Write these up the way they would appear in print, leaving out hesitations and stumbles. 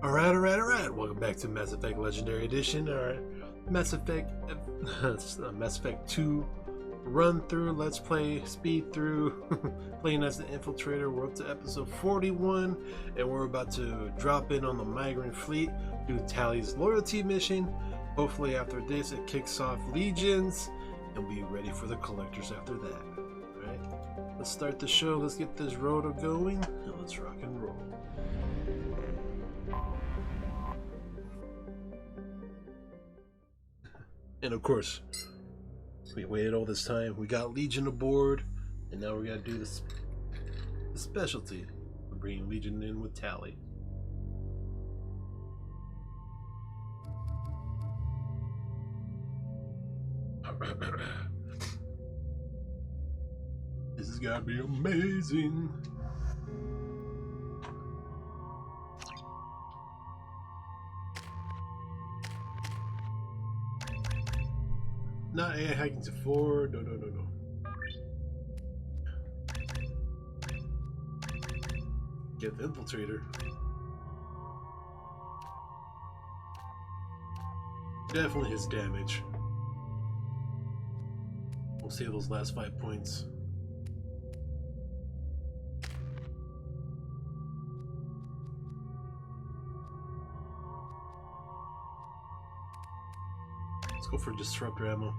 Alright. Welcome back to Mass Effect Legendary Edition. Alright, Mass Effect 2 run through, let's play, speed through, playing as the Infiltrator. We're up to episode 41, and we're about to drop in on the Migrant Fleet, do Tally's loyalty mission. Hopefully after this it kicks off Legions, and we'll be ready for the Collectors after that. Alright, let's start the show, let's get this rotor going, and let's rock and roll. And of course, we waited all this time. We got Legion aboard, and now we gotta do the specialty of bringing Legion in with Tally. This is gonna be amazing. Not AI hacking to 4. No. Get the Infiltrator. Definitely his damage. We'll save those last 5 points. Let's go for disruptor ammo.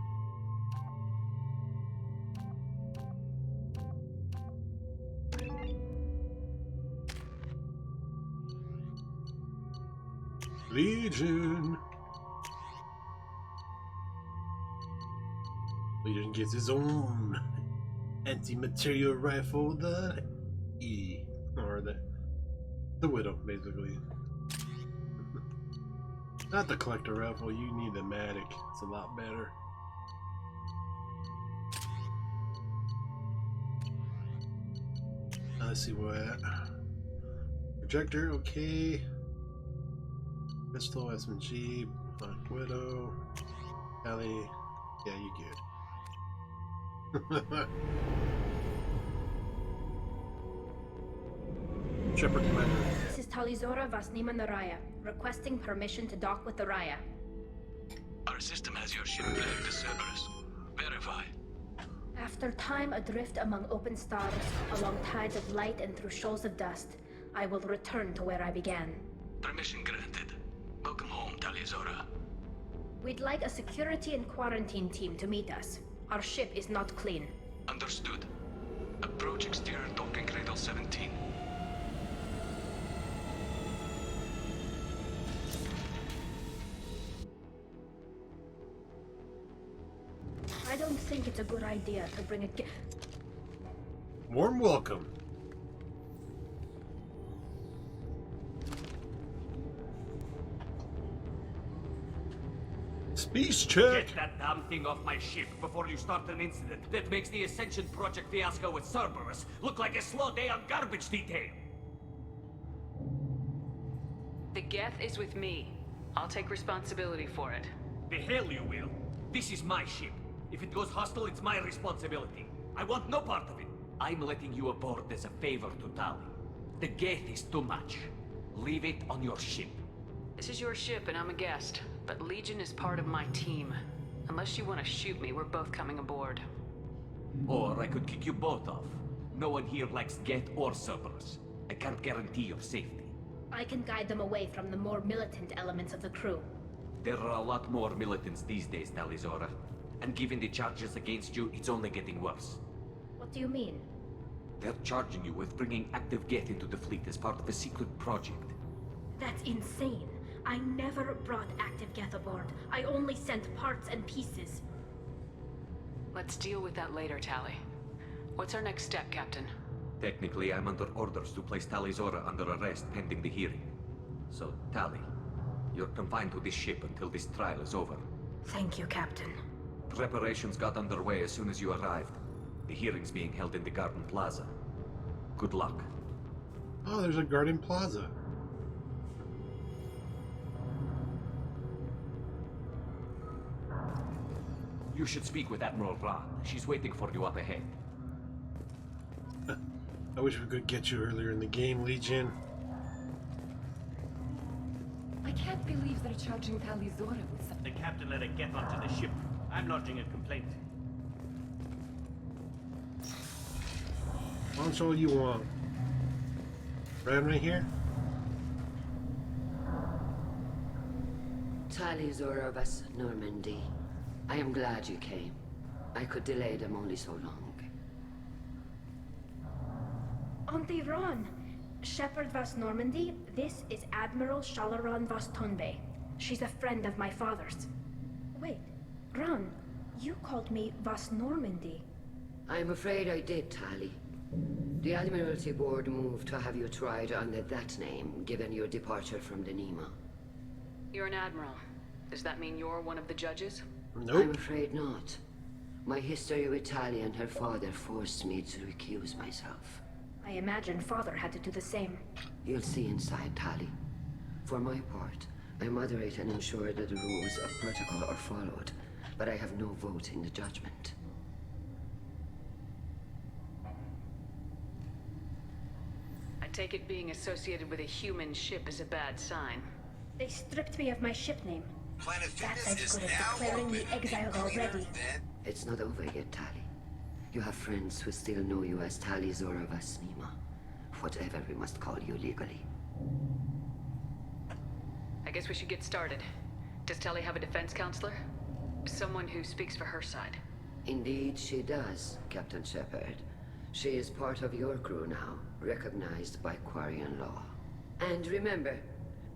Legion gets his own anti-material rifle, the E, or the Widow, basically. Not the collector rifle, you need the Matic, it's a lot better. Let's see what. Projector, okay. Pistol, SMG, Black Widow, Ellie, yeah, you good. Shepard Commander. This is Talizora Vasnima Naraya, requesting permission to dock with the Raya. Our system has your ship flagged as Cerberus. Verify. After time adrift among open stars, along tides of light and through shoals of dust, I will return to where I began. Permission granted. Welcome home, Talizora. We'd like a security and quarantine team to meet us. Our ship is not clean. Understood. Approach exterior docking cradle 17. I don't think it's a good idea to bring a Warm welcome. Speech check. Get that damn thing off my ship before you start an incident that makes the Ascension Project fiasco with Cerberus look like a slow day on garbage detail. The Geth is with me. I'll take responsibility for it. The hell you will. This is my ship. If it goes hostile, it's my responsibility. I want no part of it. I'm letting you aboard as a favor to Tali. The Geth is too much. Leave it on your ship. This is your ship and I'm a guest, but Legion is part of my team. Unless you want to shoot me, we're both coming aboard. Or I could kick you both off. No one here likes Geth or Cerberus. I can't guarantee your safety. I can guide them away from the more militant elements of the crew. There are a lot more militants these days, Talizora. And given the charges against you, it's only getting worse. What do you mean? They're charging you with bringing active Geth into the fleet as part of a secret project. That's insane. I never brought active Geth aboard. I only sent parts and pieces. Let's deal with that later, Tali. What's our next step, Captain? Technically, I'm under orders to place Talizora under arrest pending the hearing. So, Tali, you're confined to this ship until this trial is over. Thank you, Captain. Preparations got underway as soon as you arrived. The hearing's being held in the Garden Plaza. Good luck. Oh, there's a Garden Plaza. You should speak with Admiral Ra. She's waiting for you up ahead. I wish we could get you earlier in the game, Legion. I can't believe they're charging Talizora with something. The captain let it get onto the ship. I'm lodging a complaint. Launch all you want. Right here? Talizora vas Normandy. I am glad you came. I could delay them only so long. Auntie Ron, Shepherd Vas Normandy, this is Admiral Shalaron Vas Tonbe. She's a friend of my father's. Wait, Ron, you called me Vas Normandy. I'm afraid I did, Tali. The Admiralty Board moved to have you tried under that name, given your departure from the Nima. You're an admiral. Does that mean you're one of the judges? Nope. I'm afraid not. My history with Tali and her father forced me to recuse myself. I imagine father had to do the same. You'll see inside, Tali. For my part, I moderate and ensure that the rules of protocol are followed, but I have no vote in the judgment. I take it being associated with a human ship is a bad sign. They stripped me of my ship name. Planet That's Fitness as is good as now declaring me open. exiled Cleaner already. than- It's not over yet, Tali. You have friends who still know you as Talizora Vas Nima. Whatever we must call you legally. I guess we should get started. Does Tali have a defense counselor? Someone who speaks for her side. Indeed, she does, Captain Shepard. She is part of your crew now, recognized by Quarian law. And remember,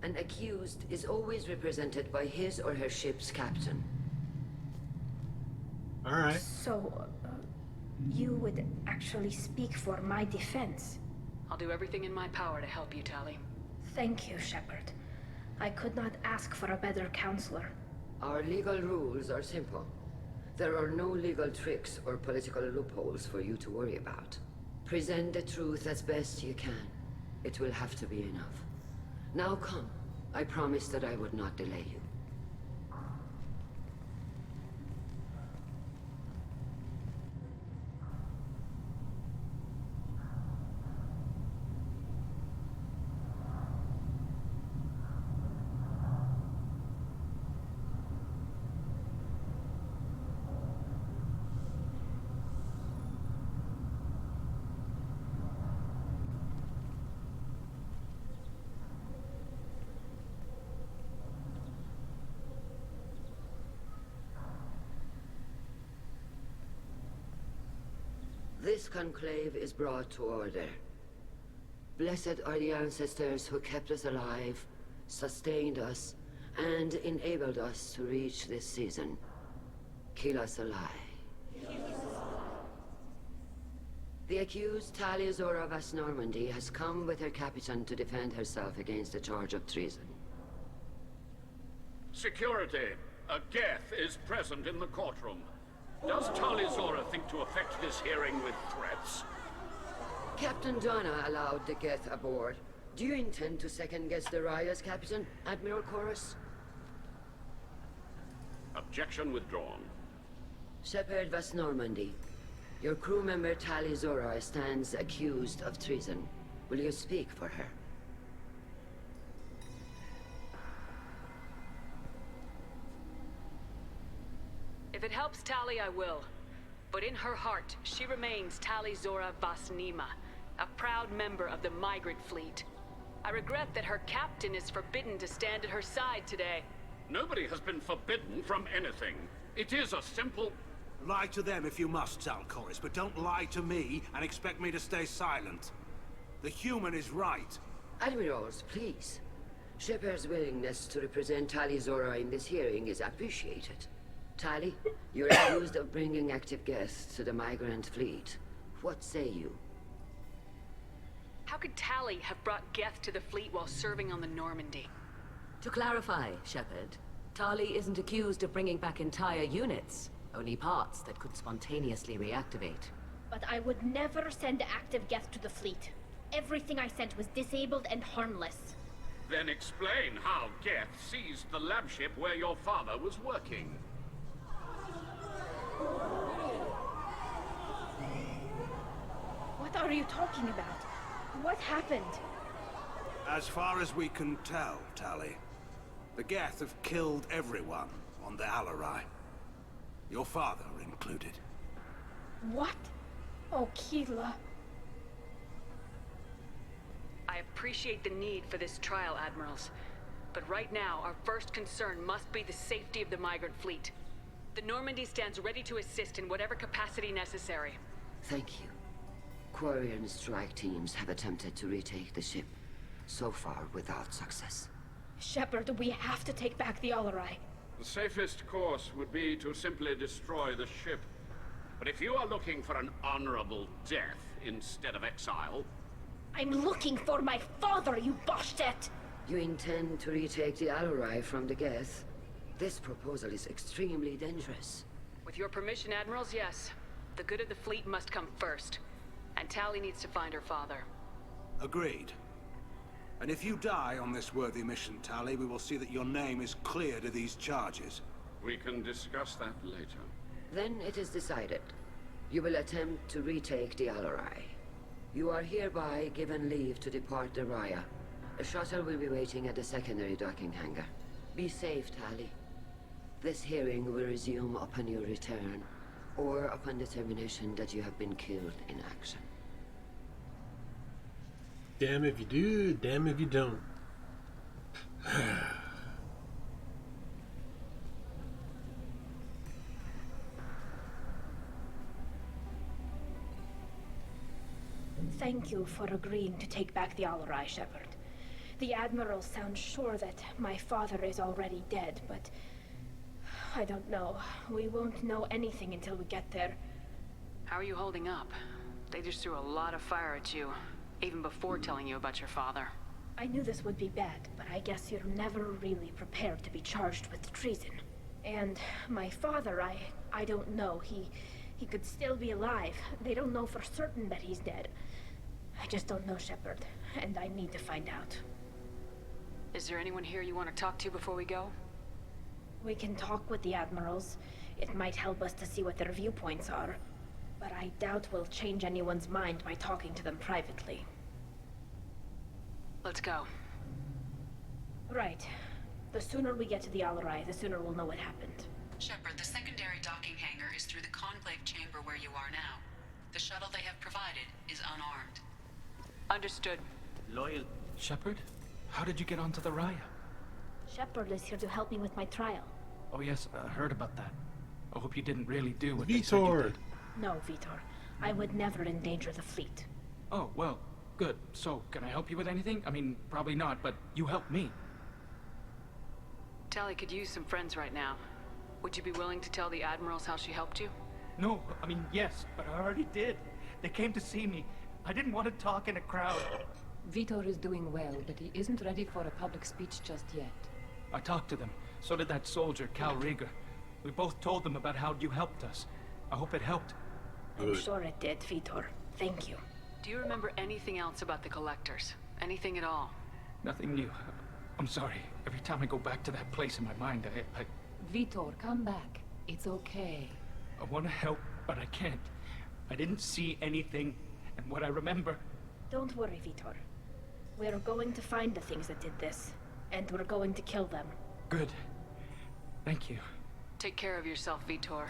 an accused is always represented by his or her ship's captain. Alright. So, you would actually speak for my defense. I'll do everything in my power to help you, Tali. Thank you, Shepard. I could not ask for a better counselor. Our legal rules are simple. There are no legal tricks or political loopholes for you to worry about. Present the truth as best you can. It will have to be enough. Now come. I promised that I would not delay you. This conclave is brought to order. Blessed are the ancestors who kept us alive, sustained us, and enabled us to reach this season. Keep us alive. The accused Talizora Vas Normandy has come with her captain to defend herself against a charge of treason. Security. A Geth is present in the courtroom. Does Talizora think to effect this hearing with threats? Captain Donna allowed the Geth aboard. Do you intend to second-guess the Raya's captain, Admiral Chorus? Objection withdrawn. Shepard Vas Normandy, your crew member Talizora stands accused of treason. Will you speak for her? If it helps Tali, I will. But in her heart, she remains Talizora Vas Nima, a proud member of the migrant fleet. I regret that her captain is forbidden to stand at her side today. Nobody has been forbidden from anything. It is a simple... Lie to them if you must, Zalcoris, but don't lie to me and expect me to stay silent. The human is right. Admirals, please. Shepard's willingness to represent Talizora in this hearing is appreciated. Tali, you're accused of bringing active guests to the migrant fleet. What say you? How could Tali have brought Geth to the fleet while serving on the Normandy? To clarify, Shepard, Tali isn't accused of bringing back entire units, only parts that could spontaneously reactivate. But I would never send active Geth to the fleet. Everything I sent was disabled and harmless. Then explain how Geth seized the lab ship where your father was working. What are are you talking about? What happened? As far as we can tell, Tali, the Geth have killed everyone on the Alarai. Your father included. What? Oh, Keela. I appreciate the need for this trial, Admirals. But right now, our first concern must be the safety of the migrant fleet. The Normandy stands ready to assist in whatever capacity necessary. Thank you. Quarry and strike teams have attempted to retake the ship, so far without success. Shepard, we have to take back the Alarai. The safest course would be to simply destroy the ship. But if you are looking for an honorable death instead of exile... I'm looking for my father, you bastet! You intend to retake the Alarai from the Geth? This proposal is extremely dangerous. With your permission, Admirals, yes. The good of the fleet must come first. And Tali needs to find her father. Agreed. And if you die on this worthy mission, Tali, we will see that your name is cleared of these charges. We can discuss that later. Then it is decided. You will attempt to retake the Alarai. You are hereby given leave to depart the Raya. A shuttle will be waiting at the secondary docking hangar. Be safe, Tali. This hearing will resume upon your return, or upon determination that you have been killed in action. Damn if you do, damn if you don't. Thank you for agreeing to take back the Alarai, Shepard. The Admiral sounds sure that my father is already dead, but... I don't know. We won't know anything until we get there. How are you holding up? They just threw a lot of fire at you, even before telling you about your father. I knew this would be bad, but I guess you're never really prepared to be charged with treason. And my father, I don't know. He could still be alive. They don't know for certain that he's dead. I just don't know, Shepard, and I need to find out. Is there anyone here you want to talk to before we go? We can talk with the Admirals. It might help us to see what their viewpoints are. But I doubt we'll change anyone's mind by talking to them privately. Let's go. Right. The sooner we get to the Alarai, the sooner we'll know what happened. Shepard, the secondary docking hangar is through the conclave chamber where you are now. The shuttle they have provided is unarmed. Understood. Loyal. Shepard? How did you get onto the Raya? Shepard is here to help me with my trial. Oh yes, I heard about that. I hope you didn't really do what they said you Vitor! did. No, Vitor. I would never endanger the fleet. Oh, well, good. So, can I help you with anything? I mean, probably not, but you helped me. Tali could use some friends right now. Would you be willing to tell the Admirals how she helped you? No, I mean, yes, but I already did. They came to see me. I didn't want to talk in a crowd. Vitor is doing well, but he isn't ready for a public speech just yet. I talked to them. So did that soldier, Cal Rieger. We both told them about how you helped us. I hope it helped. I'm sure it did, Vitor. Thank you. Do you remember anything else about the Collectors? Anything at all? Nothing new. I'm sorry. Every time I go back to that place in my mind, I Vitor, come back. It's okay. I want to help, but I can't. I didn't see anything, and what I remember... Don't worry, Vitor. We're going to find the things that did this, and we're going to kill them. Good. Thank you. Take care of yourself, Vitor.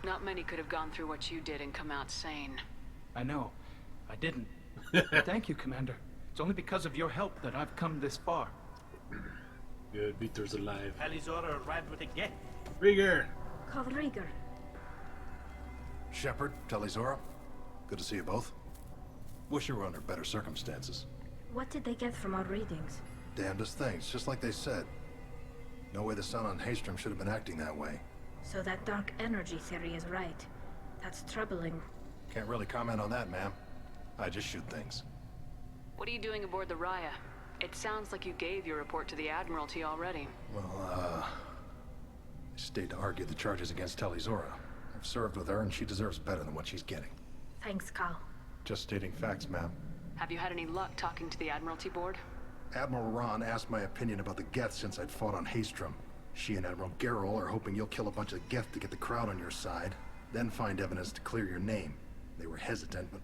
Not many could have gone through what you did and come out sane. I know. I didn't. But thank you, Commander. It's only because of your help that I've come this far. Good, Vitor's alive. Alizora arrived with a Geth. Rieger! Call Rieger. Shepard, Talizora, good to see you both. Wish you were under better circumstances. What did they get from our readings? Damnedest things, just like they said. No way the sun on Haystrom should have been acting that way. So that dark energy theory is right. That's troubling. Can't really comment on that, ma'am. I just shoot things. What are you doing aboard the Raya? It sounds like you gave your report to the Admiralty already. Well, I stayed to argue the charges against Talizora. I've served with her, and she deserves better than what she's getting. Thanks, Cal. Just stating facts, ma'am. Have you had any luck talking to the Admiralty Board? Admiral Ron asked my opinion about the Geth since I'd fought on Haystrom. She and Admiral Gerrel are hoping you'll kill a bunch of Geth to get the crowd on your side, then find evidence to clear your name. They were hesitant, but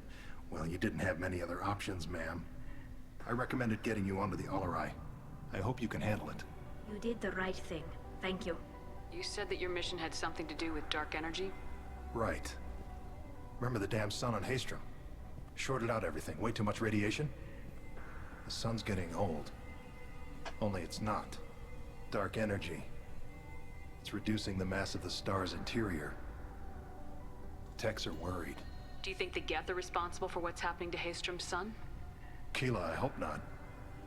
Well, you didn't have many other options, ma'am. I recommended getting you onto the Alarai. I hope you can handle it. You did the right thing. Thank you. You said that your mission had something to do with dark energy? Right. Remember the damn sun on Haestrom? Shorted out everything. Way too much radiation? The sun's getting old. Only it's not. Dark energy. It's reducing the mass of the star's interior. Techs are worried. Do you think the Geth are responsible for what's happening to Haestrom's sun? Keela, I hope not.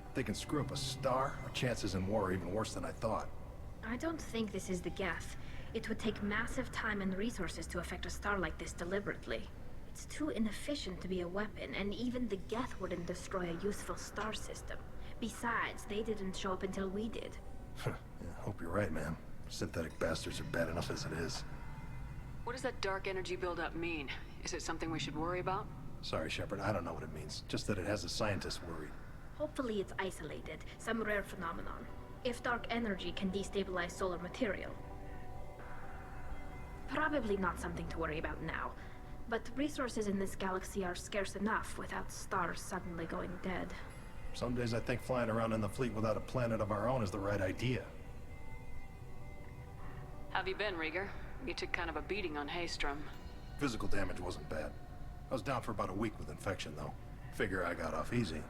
If they can screw up a star, our chances in war are even worse than I thought. I don't think this is the Geth. It would take massive time and resources to affect a star like this deliberately. It's too inefficient to be a weapon, and even the Geth wouldn't destroy a useful star system. Besides, they didn't show up until we did. Yeah, hope you're right, man. Synthetic bastards are bad enough as it is. What does that dark energy buildup mean? Is it something we should worry about? Sorry, Shepard, I don't know what it means. Just that it has the scientists worried. Hopefully it's isolated, some rare phenomenon. If dark energy can destabilize solar material. Probably not something to worry about now. But resources in this galaxy are scarce enough without stars suddenly going dead. Some days I think flying around in the fleet without a planet of our own is the right idea. Have you been, Rieger? You took kind of a beating on Haestrom. Physical damage wasn't bad. I was down for about a week with infection, though. Figure I got off easy.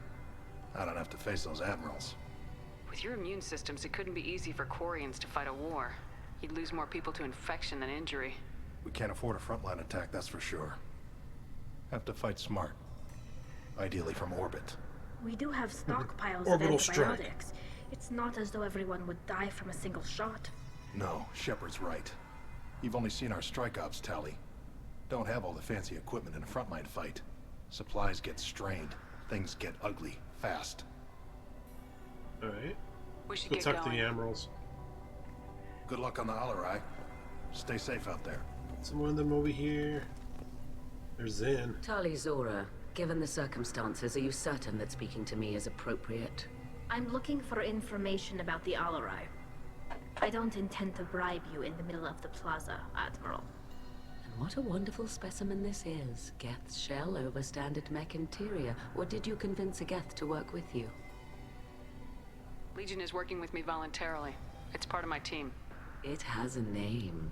I don't have to face those admirals. With your immune systems, it couldn't be easy for Quarians to fight a war. You'd lose more people to infection than injury. We can't afford a frontline attack, that's for sure. Have to fight smart. Ideally from orbit. We do have stockpiles of Orbital antibiotics. strike. It's not as though everyone would die from a single shot. No, Shepard's right. You've only seen our strike ops tally. Don't have all the fancy equipment in a frontline fight. Supplies get strained. Things get ugly, fast. Alright. We should Go get talk to going. the Admirals. Good luck on the Alarai. Stay safe out there. Some of them over here. There's Zen. Tali Zora, given the circumstances, are you certain that speaking to me is appropriate? I'm looking for information about the Alarai. I don't intend to bribe you in the middle of the plaza, Admiral. And what a wonderful specimen this is. Geth's shell over standard mech interior. Or did you convince a Geth to work with you? Legion is working with me voluntarily. It's part of my team. It has a name.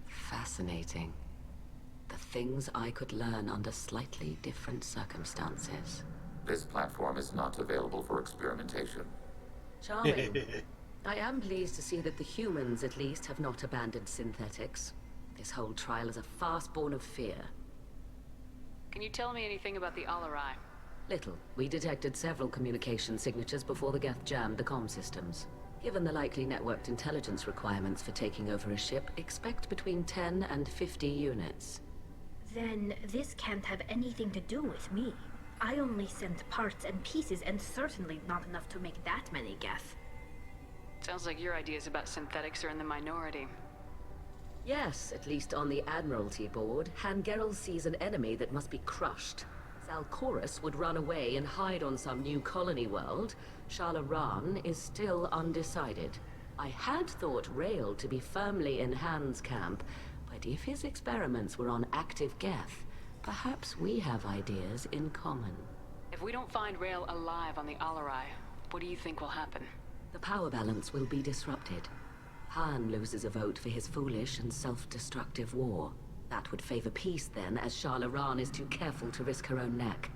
Fascinating. The things I could learn under slightly different circumstances. This platform is not available for experimentation. Charming. I am pleased to see that the humans, at least, have not abandoned synthetics. This whole trial is a farce born of fear. Can you tell me anything about the Alarai? Little. We detected several communication signatures before the Geth jammed the comm systems. Given the likely networked intelligence requirements for taking over a ship, expect between 10 and 50 units. Then this can't have anything to do with me. I only sent parts and pieces, and certainly not enough to make that many Geth. Sounds like your ideas about synthetics are in the minority. Yes, at least on the Admiralty board, Hangerel sees an enemy that must be crushed. Zalcorus would run away and hide on some new colony world. Shalaran is still undecided. I had thought Rael to be firmly in Han's camp, but if his experiments were on active Geth, perhaps we have ideas in common. If we don't find Rael alive on the Alarai, what do you think will happen? The power balance will be disrupted. Han loses a vote for his foolish and self-destructive war. That would favor peace then, as Shalaran is too careful to risk her own neck.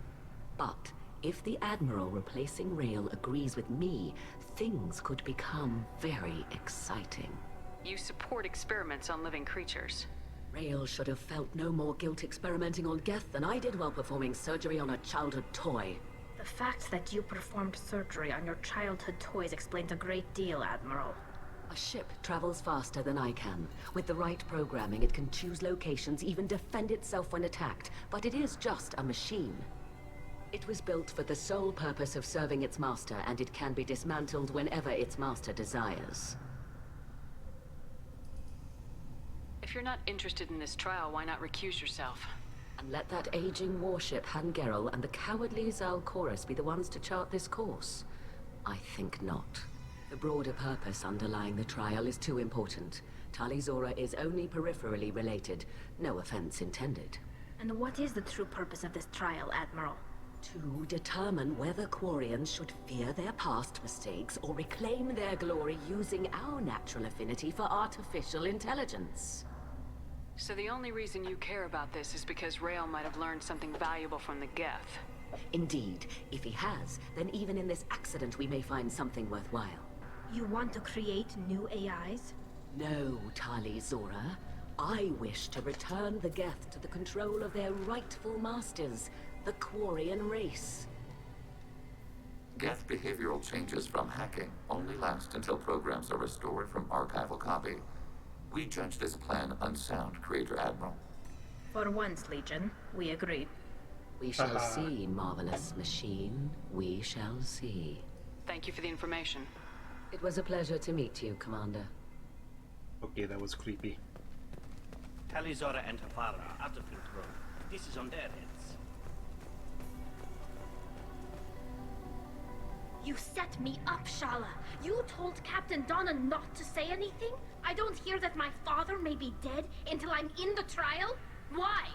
But if the Admiral replacing Rael agrees with me, things could become very exciting. You support experiments on living creatures. Rael should have felt no more guilt experimenting on Geth than I did while performing surgery on a childhood toy. The fact that you performed surgery on your childhood toys explains a great deal, Admiral. A ship travels faster than I can. With the right programming, it can choose locations, even defend itself when attacked. But it is just a machine. It was built for the sole purpose of serving its master, and it can be dismantled whenever its master desires. If you're not interested in this trial, why not recuse yourself? And let that aging warship Hangerel and the cowardly Zalcorus be the ones to chart this course? I think not. The broader purpose underlying the trial is too important. Tali Zora is only peripherally related. No offense intended. And what is the true purpose of this trial, Admiral? To determine whether Quarians should fear their past mistakes or reclaim their glory using our natural affinity for artificial intelligence. So the only reason you care about this is because Rael might have learned something valuable from the Geth. Indeed. If he has, then even in this accident we may find something worthwhile. You want to create new AIs? No, Tali Zora. I wish to return the Geth to the control of their rightful masters, the Quarian race. Geth behavioral changes from hacking only last until programs are restored from archival copy. We judge this plan unsound, Creator Admiral. For once, Legion, we agree. We shall see, marvelous machine. We shall see. Thank you for the information. It was a pleasure to meet you, Commander. Okay, that was creepy. Tali Zora and her father are out of control. This is on their heads. You set me up, Shala. You told Captain Donna not to say anything? I don't hear that my father may be dead until I'm in the trial? Why?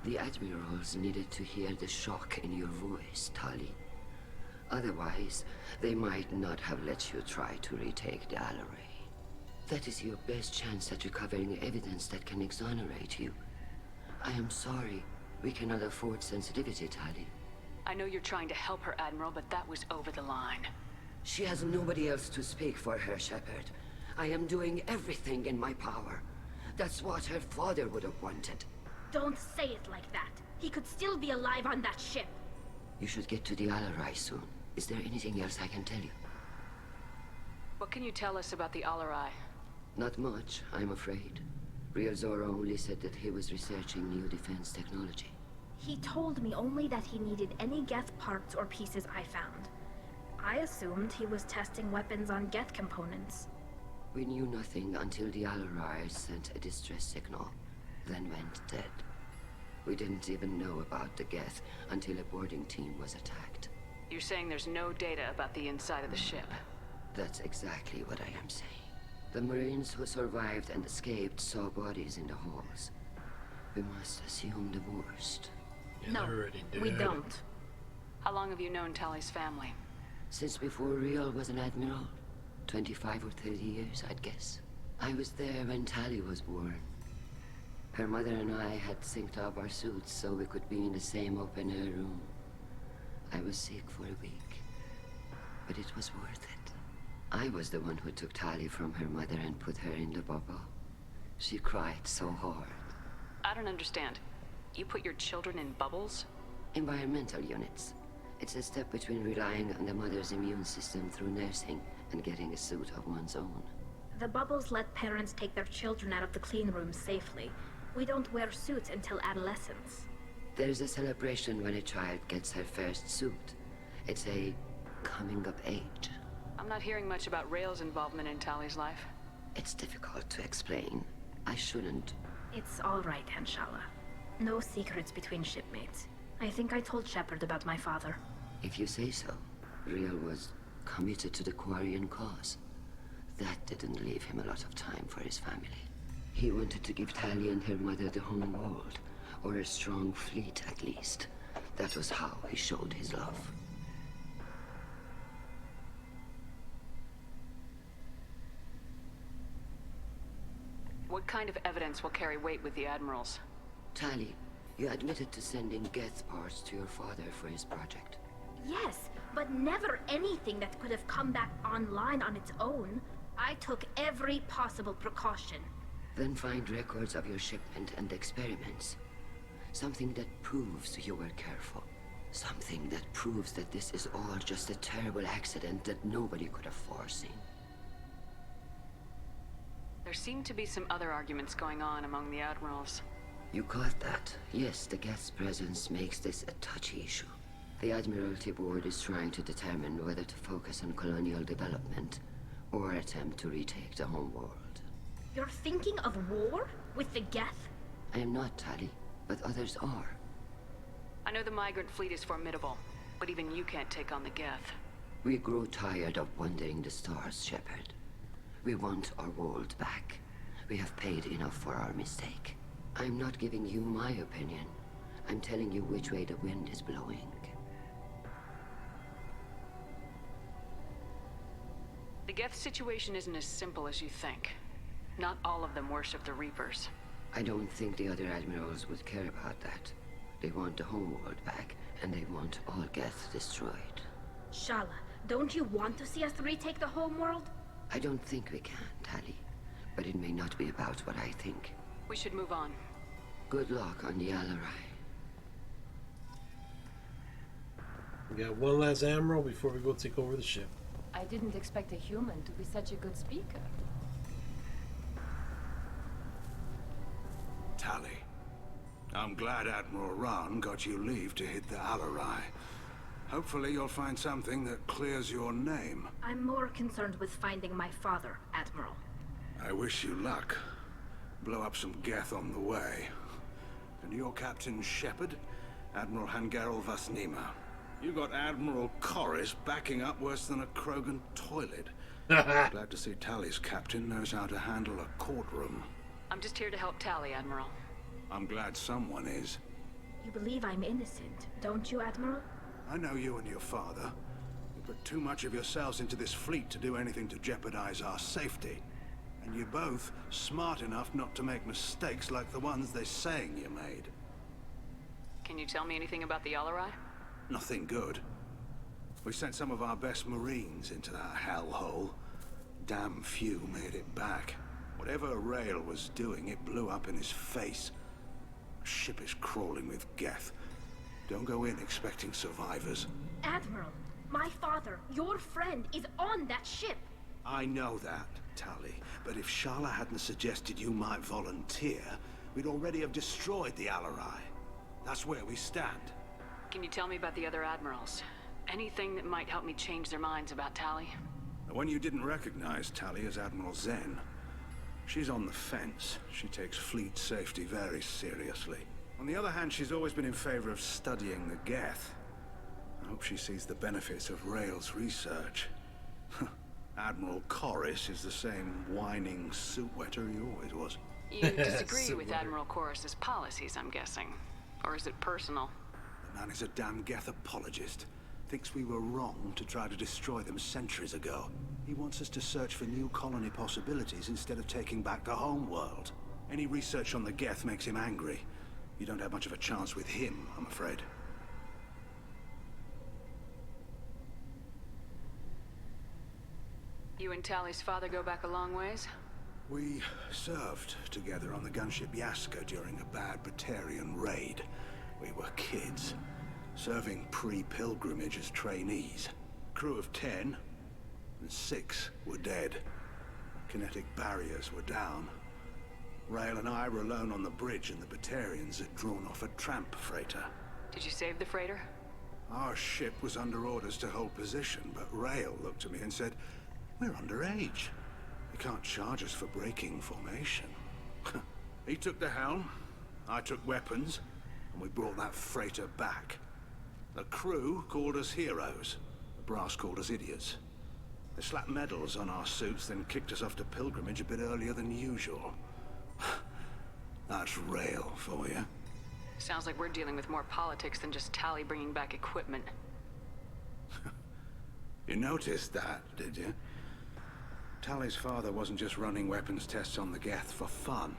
The admirals needed to hear the shock in your voice, Tali. Otherwise, they might not have let you try to retake the Alaray. That is your best chance at recovering evidence that can exonerate you. I am sorry. We cannot afford sensitivity, Tali. I know you're trying to help her, Admiral, but that was over the line. She has nobody else to speak for her, Shepard. I am doing everything in my power. That's what her father would have wanted. Don't say it like that. He could still be alive on that ship. You should get to the Alarai soon. Is there anything else I can tell you? What can you tell us about the Alarai? Not much, I'm afraid. Real Zora only said that he was researching new defense technology. He told me only that he needed any Geth parts or pieces I found. I assumed he was testing weapons on Geth components. We knew nothing until the Alarai sent a distress signal, then went dead. We didn't even know about the Geth until a boarding team was attacked. You're saying there's no data about the inside of the ship? That's exactly what I am saying. The Marines who survived and escaped saw bodies in the halls. We must assume the worst. No, we don't. How long have you known Tali's family? Since before Real was an admiral. 25 or 30 years, I'd guess. I was there when Tali was born. Her mother and I had synced up our suits so we could be in the same open-air room. I was sick for a week, but it was worth it. I was the one who took Tali from her mother and put her in the bubble. She cried so hard. I don't understand. You put your children in bubbles? Environmental units. It's a step between relying on the mother's immune system through nursing and getting a suit of one's own. The bubbles let parents take their children out of the clean rooms safely. We don't wear suits until adolescence. There's a celebration when a child gets her first suit. It's a coming of age. I'm not hearing much about Rael's involvement in Tali's life. It's difficult to explain. I shouldn't. It's all right, Anshala. No secrets between shipmates. I think I told Shepard about my father. If you say so. Real was committed to the Quarian cause. That didn't leave him a lot of time for his family. He wanted to give Tali and her mother the home world, or a strong fleet at least. That was how he showed his love. What kind of evidence will carry weight with the Admirals? Tali, you admitted to sending Geth parts to your father for his project. Yes, but never anything that could have come back online on its own. I took every possible precaution. Then find records of your shipment and experiments. Something that proves you were careful. Something that proves that this is all just a terrible accident that nobody could have foreseen. There seem to be some other arguments going on among the Admirals. You caught that? Yes, the Geth's presence makes this a touchy issue. The Admiralty Board is trying to determine whether to focus on colonial development or attempt to retake the home world. You're thinking of war? With the Geth? I am not, Tali, but others are. I know the migrant fleet is formidable, but even you can't take on the Geth. We grow tired of wandering the stars, Shepard. We want our world back. We have paid enough for our mistake. I'm not giving you my opinion. I'm telling you which way the wind is blowing. The Geth situation isn't as simple as you think. Not all of them worship the Reapers. I don't think the other admirals would care about that. They want the homeworld back, and they want all Geth destroyed. Shala, don't you want to see us retake the homeworld? I don't think we can, Tali. But it may not be about what I think. We should move on. Good luck on the Alarai. We got one last Admiral before we go take over the ship. I didn't expect a human to be such a good speaker. Tali, I'm glad Admiral Ran got you leave to hit the Alarai. Hopefully you'll find something that clears your name. I'm more concerned with finding my father, Admiral. I wish you luck. Blow up some Geth on the way. And your Captain Shepard, Admiral Hangerel Vasnima. You got Admiral Corris backing up worse than a Krogan toilet. Glad to see Tali's captain knows how to handle a courtroom. I'm just here to help Tali, Admiral. I'm glad someone is. You believe I'm innocent, don't you, Admiral? I know you and your father. You put too much of yourselves into this fleet to do anything to jeopardize our safety. And you're both smart enough not to make mistakes like the ones they're saying you made. Can you tell me anything about the Alarai? Nothing good. We sent some of our best Marines into that hellhole. Damn few made it back. Whatever Rail was doing, it blew up in his face. The ship is crawling with Geth. Don't go in expecting survivors. Admiral, my father, your friend, is on that ship. I know that, Tali. But if Shala hadn't suggested you might volunteer, we'd already have destroyed the Alarai. That's where we stand. Can you tell me about the other admirals? Anything that might help me change their minds about Tali? The one you didn't recognize, Tali, is Admiral Zen. She's on the fence. She takes fleet safety very seriously. On the other hand, she's always been in favor of studying the Geth. I hope she sees the benefits of Rail's research. Admiral Corris is the same whining suit wetter he always was. You disagree with Admiral Corris's policies, I'm guessing. Or is it personal? The man is a damn Geth apologist. Thinks we were wrong to try to destroy them centuries ago. He wants us to search for new colony possibilities instead of taking back the home world. Any research on the Geth makes him angry. You don't have much of a chance with him, I'm afraid. You and Tali's father go back a long ways? We served together on the gunship Yaska during a bad Batarian raid. We were kids, serving pre-pilgrimage as trainees. Crew of 10, and 6 were dead. Kinetic barriers were down. Rail and I were alone on the bridge, and the Batarians had drawn off a tramp freighter. Did you save the freighter? Our ship was under orders to hold position, but Rail looked at me and said, "We're underage. You can't charge us for breaking formation." He took the helm, I took weapons, and we brought that freighter back. The crew called us heroes. The brass called us idiots. They slapped medals on our suits, then kicked us off to pilgrimage a bit earlier than usual. That's Rail for you. Sounds like we're dealing with more politics than just Tali bringing back equipment. You noticed that, did you? Tali's father wasn't just running weapons tests on the Geth for fun.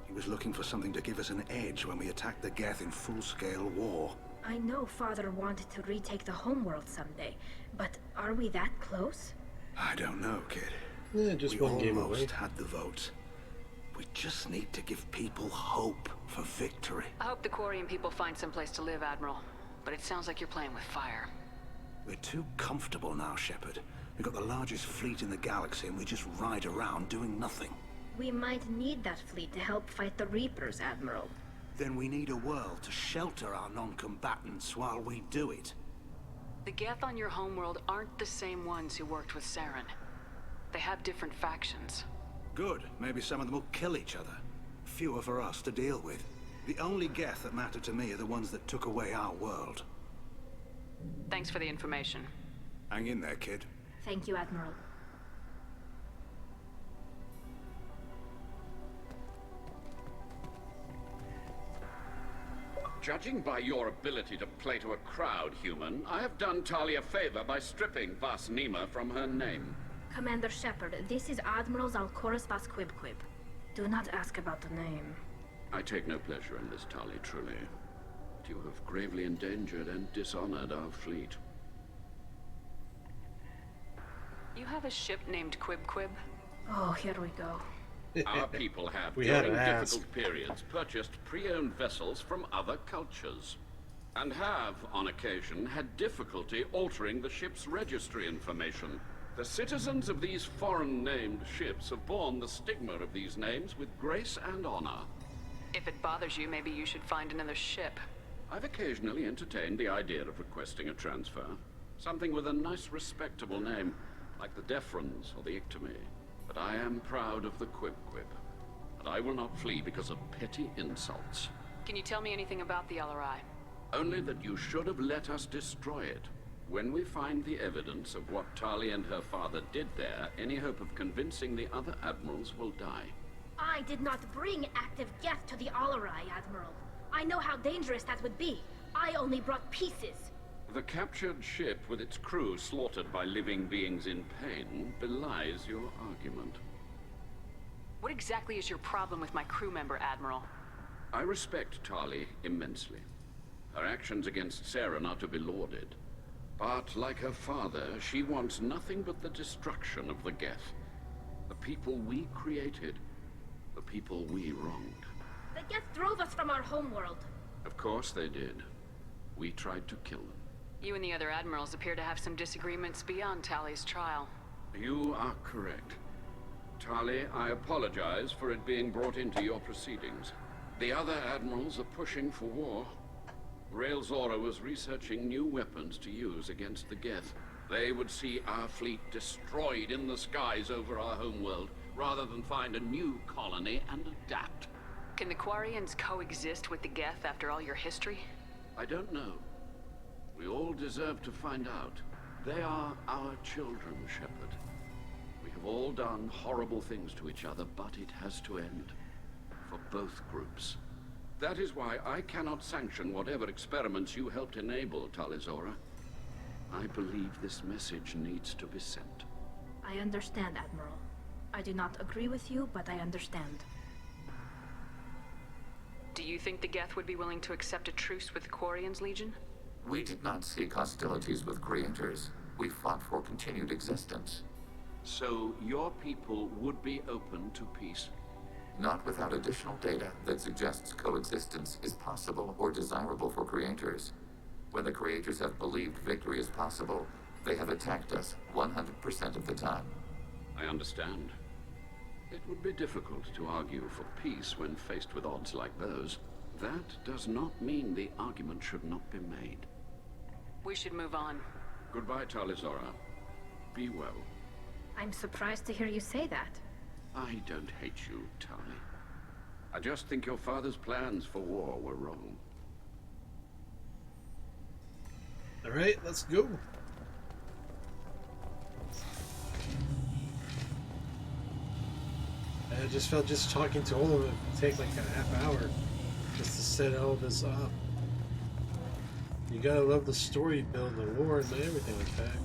He was looking for something to give us an edge when we attacked the Geth in full-scale war. I know Father wanted to retake the homeworld someday, but are we that close? I don't know, kid. Yeah, just one game away. We almost had the votes. We just need to give people hope for victory. I hope the Quarian people find some place to live, Admiral. But it sounds like you're playing with fire. We're too comfortable now, Shepard. We've got the largest fleet in the galaxy and we just ride around doing nothing. We might need that fleet to help fight the Reapers, Admiral. Then we need a world to shelter our non-combatants while we do it. The Geth on your homeworld aren't the same ones who worked with Saren. They have different factions. Good. Maybe some of them will kill each other. Fewer for us to deal with. The only Geth that matter to me are the ones that took away our world. Thanks for the information. Hang in there, kid. Thank you, Admiral. Judging by your ability to play to a crowd, human, I have done Tali a favor by stripping Vas Nima from her name. Commander Shepard, this is Admiral Zalkoris Vas Quibquib. Do not ask about the name. I take no pleasure in this, Tali, truly. But you have gravely endangered and dishonored our fleet. You have a ship named Quib? Oh, here we go. Our people have, We during had to ask. difficult periods, purchased pre-owned vessels from other cultures. And have, on occasion, had difficulty altering the ship's registry information. The citizens of these foreign-named ships have borne the stigma of these names with grace and honor. If it bothers you, maybe you should find another ship. I've occasionally entertained the idea of requesting a transfer. Something with a nice, respectable name, like the Defrons or the Ictomy. But I am proud of the Quib, and I will not flee because of petty insults. Can you tell me anything about the LRI? Only that you should have let us destroy it. When we find the evidence of what Tali and her father did there, any hope of convincing the other admirals will die. I did not bring active Geth to the Alarai, Admiral. I know how dangerous that would be. I only brought pieces. The captured ship with its crew slaughtered by living beings in pain belies your argument. What exactly is your problem with my crew member, Admiral? I respect Tali immensely. Her actions against Saren are to be lauded. But like her father, she wants nothing but the destruction of the Geth. The people we created. The people we wronged. The Geth drove us from our homeworld. Of course they did. We tried to kill them. You and the other admirals appear to have some disagreements beyond Tali's trial. You are correct. Tali, I apologize for it being brought into your proceedings. The other admirals are pushing for war. Rael Zora was researching new weapons to use against the Geth. They would see our fleet destroyed in the skies over our homeworld, rather than find a new colony and adapt. Can the Quarians coexist with the Geth after all your history? I don't know. We all deserve to find out. They are our children, Shepard. We have all done horrible things to each other, but it has to end. For both groups. That is why I cannot sanction whatever experiments you helped enable, Tali Zora. I believe this message needs to be sent. I understand, Admiral. I do not agree with you, but I understand. Do you think the Geth would be willing to accept a truce with the Quarians, Legion? We did not seek hostilities with creators. We fought for continued existence. So your people would be open to peace? Not without additional data that suggests coexistence is possible or desirable for creators. When the creators have believed victory is possible, they have attacked us 100% of the time. I understand. It would be difficult to argue for peace when faced with odds like those. That does not mean the argument should not be made. We should move on. Goodbye, Tali Zora. Be well. I'm surprised to hear you say that. I don't hate you, Tali. I just think your father's plans for war were wrong. Alright, let's go. I just felt just talking to all of them would take like a half hour just to set all this up. You gotta love the story build, the lore, and everything like that.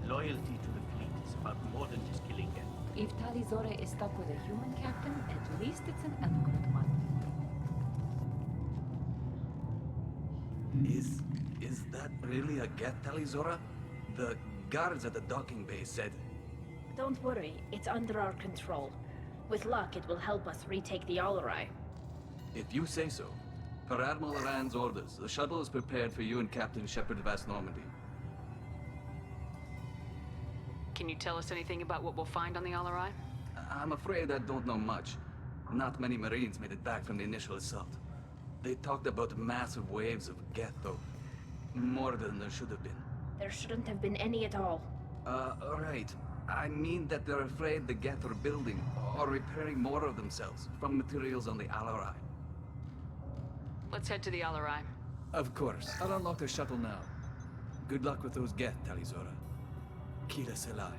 Loyalty to the fleet is about more than just killing them. If Tali Zora is stuck with a human captain, at least it's an eloquent one. Is that really a Geth, Tali Zora? The guards at the docking bay said... Don't worry, it's under our control. With luck, it will help us retake the Alarai. If you say so. Per Admiral Rand's orders, the shuttle is prepared for you and Captain Shepard Vas Normandy. Can you tell us anything about what we'll find on the Alarai? I'm afraid I don't know much. Not many Marines made it back from the initial assault. They talked about massive waves of Geth, though. More than there should have been. There shouldn't have been any at all. Right. I mean that they're afraid the Geth are building or repairing more of themselves from materials on the Alarai. Let's head to the Alarai. Of course. I'll unlock the shuttle now. Good luck with those Geth, Tali Zora. Kila Selai.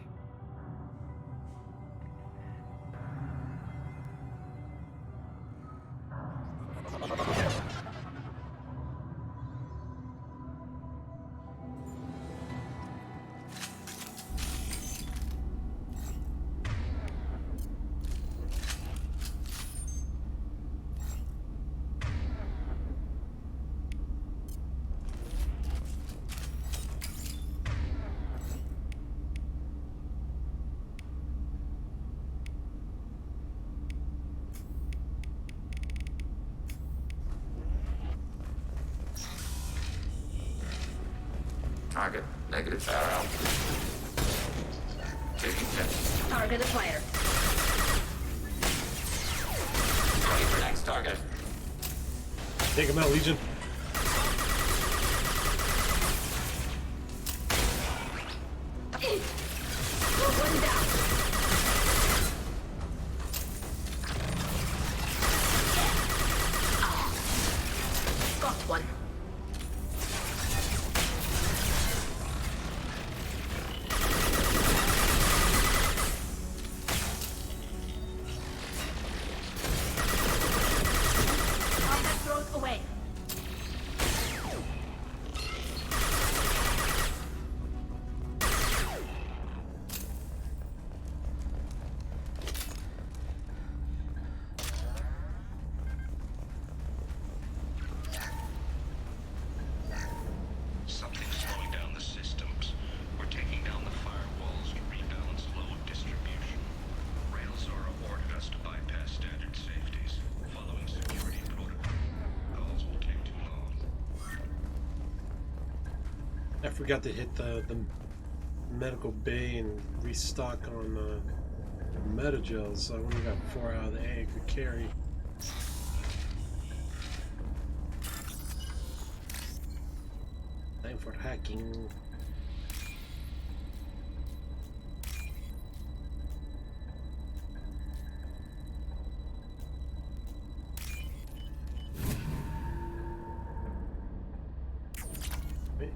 Target, negative arrow. Taking hit. Target acquired. Ready for next target. Take him out, Legion. One down. Got one. Combat throws away. Something's slowing down the systems. We're taking down the firewalls to rebalance flow of distribution. Railzora ordered us to bypass standard safeties. Following security protocols will take too long. I forgot to hit the medical bay and restock on metagels, so I only got 4 out of the 8 could carry. Time for hacking. Wait.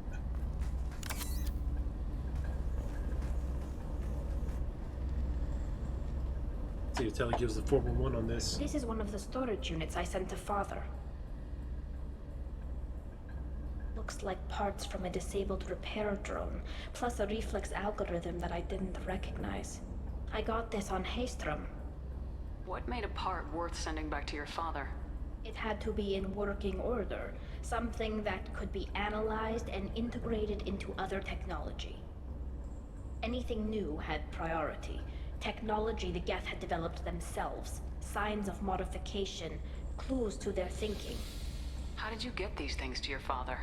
See if Telly gives the 411 on this. This is one of the storage units I sent to Father. Looks like parts from a disabled repair drone, plus a reflex algorithm that I didn't recognize. I got this on Haystrom. What made a part worth sending back to your father? It had to be in working order, something that could be analyzed and integrated into other technology. Anything new had priority. Technology the Geth had developed themselves, signs of modification, clues to their thinking. How did you get these things to your father?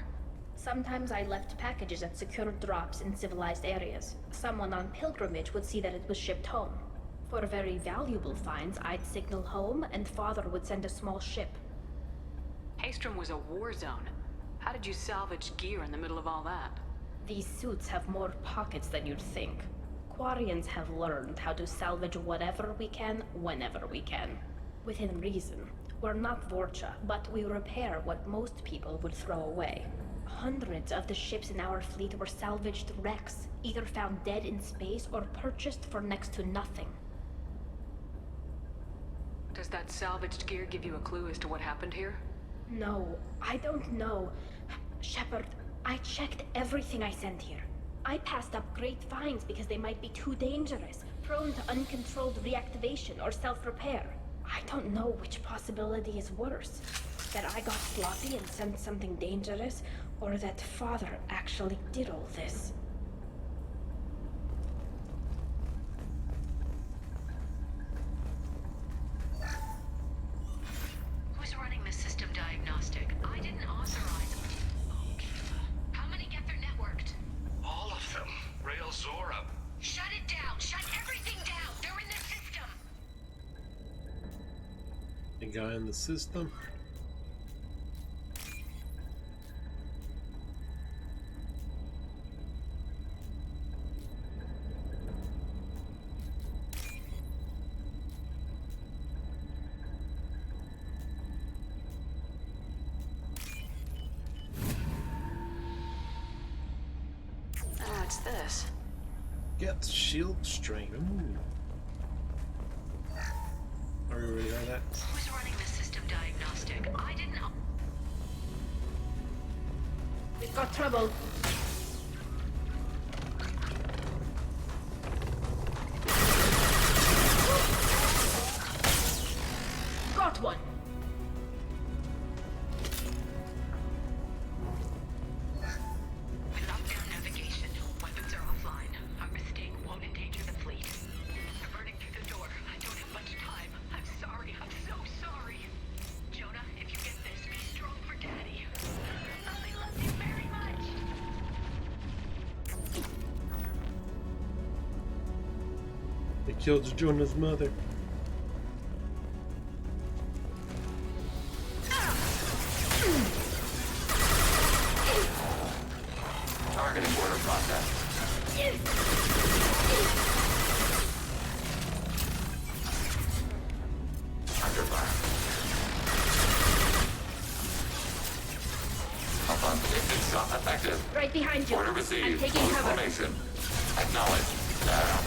Sometimes I left packages at secured drops in civilized areas. Someone on pilgrimage would see that it was shipped home. For very valuable finds, I'd signal home, and Father would send a small ship. Haystrom was a war zone. How did you salvage gear in the middle of all that? These suits have more pockets than you'd think. Quarians have learned how to salvage whatever we can, whenever we can. Within reason. We're not Vorcha, but we repair what most people would throw away. Hundreds of the ships in our fleet were salvaged wrecks, either found dead in space or purchased for next to nothing. Does that salvaged gear give you a clue as to what happened here? No, I don't know. Shepard, I checked everything I sent here. I passed up great finds because they might be too dangerous, prone to uncontrolled reactivation or self-repair. I don't know which possibility is worse. That I got sloppy and sent something dangerous, or that Father actually did all this. Who's running the system diagnostic? I didn't authorize it. Okay. How many get their networked? All of them. Railzora. Shut it down! Shut everything down! They're in the system! The guy in the system. What's this? Get shield strength. Ooh. Are we already heard that? Who's running the system diagnostic? I didn't. We've got trouble. Got one. We locked down navigation. Weapons are offline. Our mistake won't endanger the fleet. They're burning through the door. I don't have much time. I'm sorry. I'm so sorry. Jonah, if you get this, be strong for Daddy. I love you very much. killed Jonah's mother. Targeting order process. Under fire. Alpha, ignition shot effective. Right behind you. Order received. I'm taking cover. Formation. Acknowledged. Down.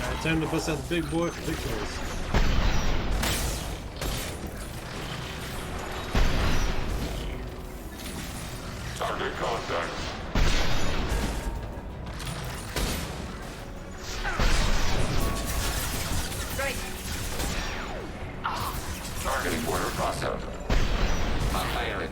Alright, time to bust out the big boy for victories. Target contact. Right. Targeting border crossover. Not firing.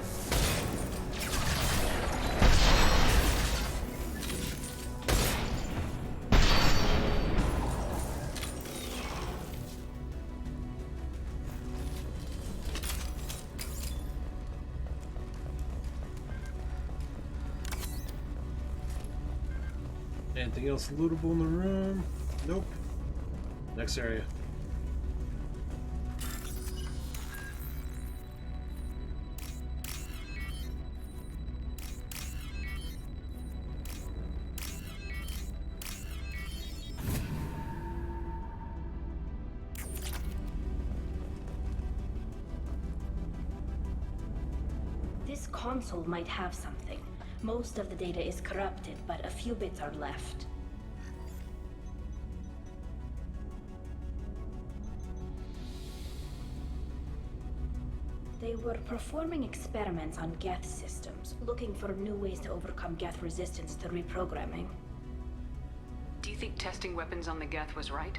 Anything else lootable in the room? Nope. Next area. This console might have something. Most of the data is corrupted, but a few bits are left. They were performing experiments on Geth systems, looking for new ways to overcome Geth resistance to reprogramming. Do you think testing weapons on the Geth was right?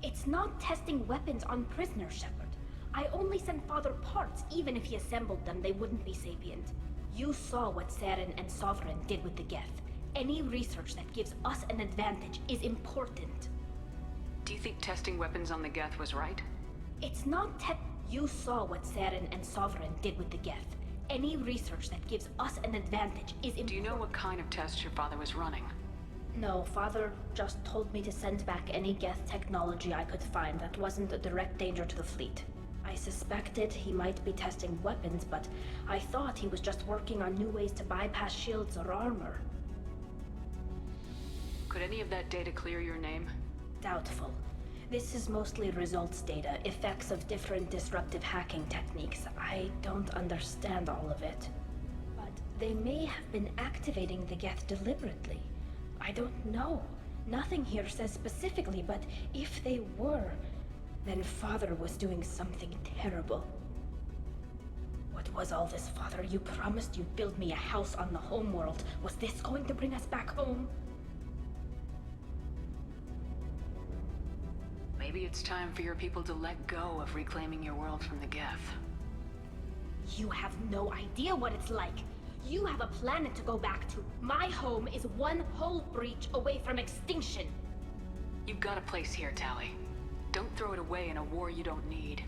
It's not testing weapons on prisoners, Shepard. I only sent Father parts. Even if he assembled them, they wouldn't be sapient. You saw what Saren and Sovereign did with the Geth. Any research that gives us an advantage is important. Do you think testing weapons on the Geth was right? It's not You saw what Saren and Sovereign did with the Geth. Any research that gives us an advantage is important. Do you know what kind of tests your father was running? No, Father just told me to send back any Geth technology I could find that wasn't a direct danger to the fleet. I suspected he might be testing weapons, but I thought he was just working on new ways to bypass shields or armor. Could any of that data clear your name? Doubtful. This is mostly results data, effects of different disruptive hacking techniques. I don't understand all of it. But they may have been activating the Geth deliberately. I don't know. Nothing here says specifically, but if they were, then Father was doing something terrible. What was all this, Father? You promised you'd build me a house on the homeworld. Was this going to bring us back home? Maybe it's time for your people to let go of reclaiming your world from the Geth. You have no idea what it's like. You have a planet to go back to. My home is one hull breach away from extinction. You've got a place here, Tali. Don't throw it away in a war you don't need.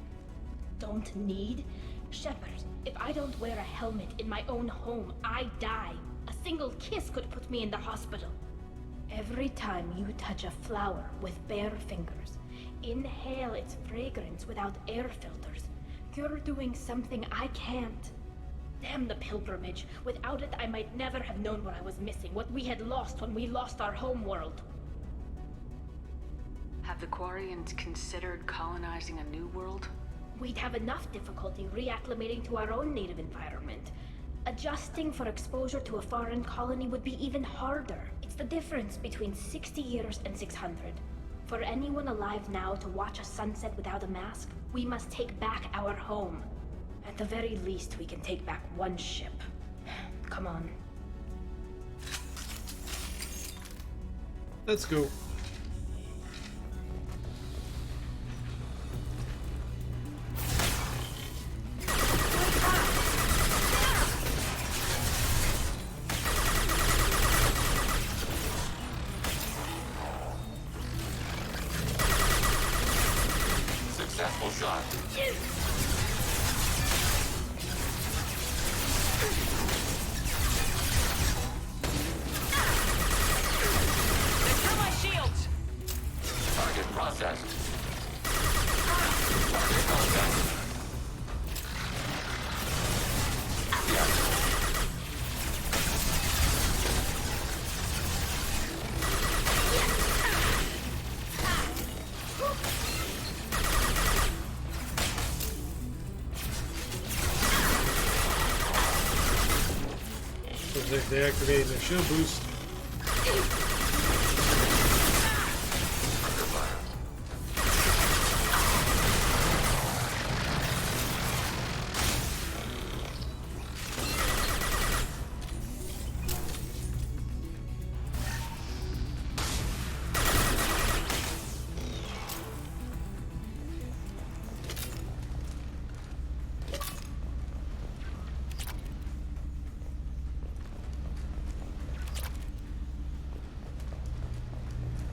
Don't need? Shepard, if I don't wear a helmet in my own home, I die. A single kiss could put me in the hospital. Every time you touch a flower with bare fingers, inhale its fragrance without air filters, you're doing something I can't. Damn the pilgrimage. Without it, I might never have known what I was missing, what we had lost when we lost our homeworld. Have the Quarians considered colonizing a new world? We'd have enough difficulty reacclimating to our own native environment. Adjusting for exposure to a foreign colony would be even harder. It's the difference between 60 years and 600. For anyone alive now to watch a sunset without a mask, we must take back our home. At the very least, we can take back one ship. Come on. Let's go. Successful shot. like they're activating their shield boost.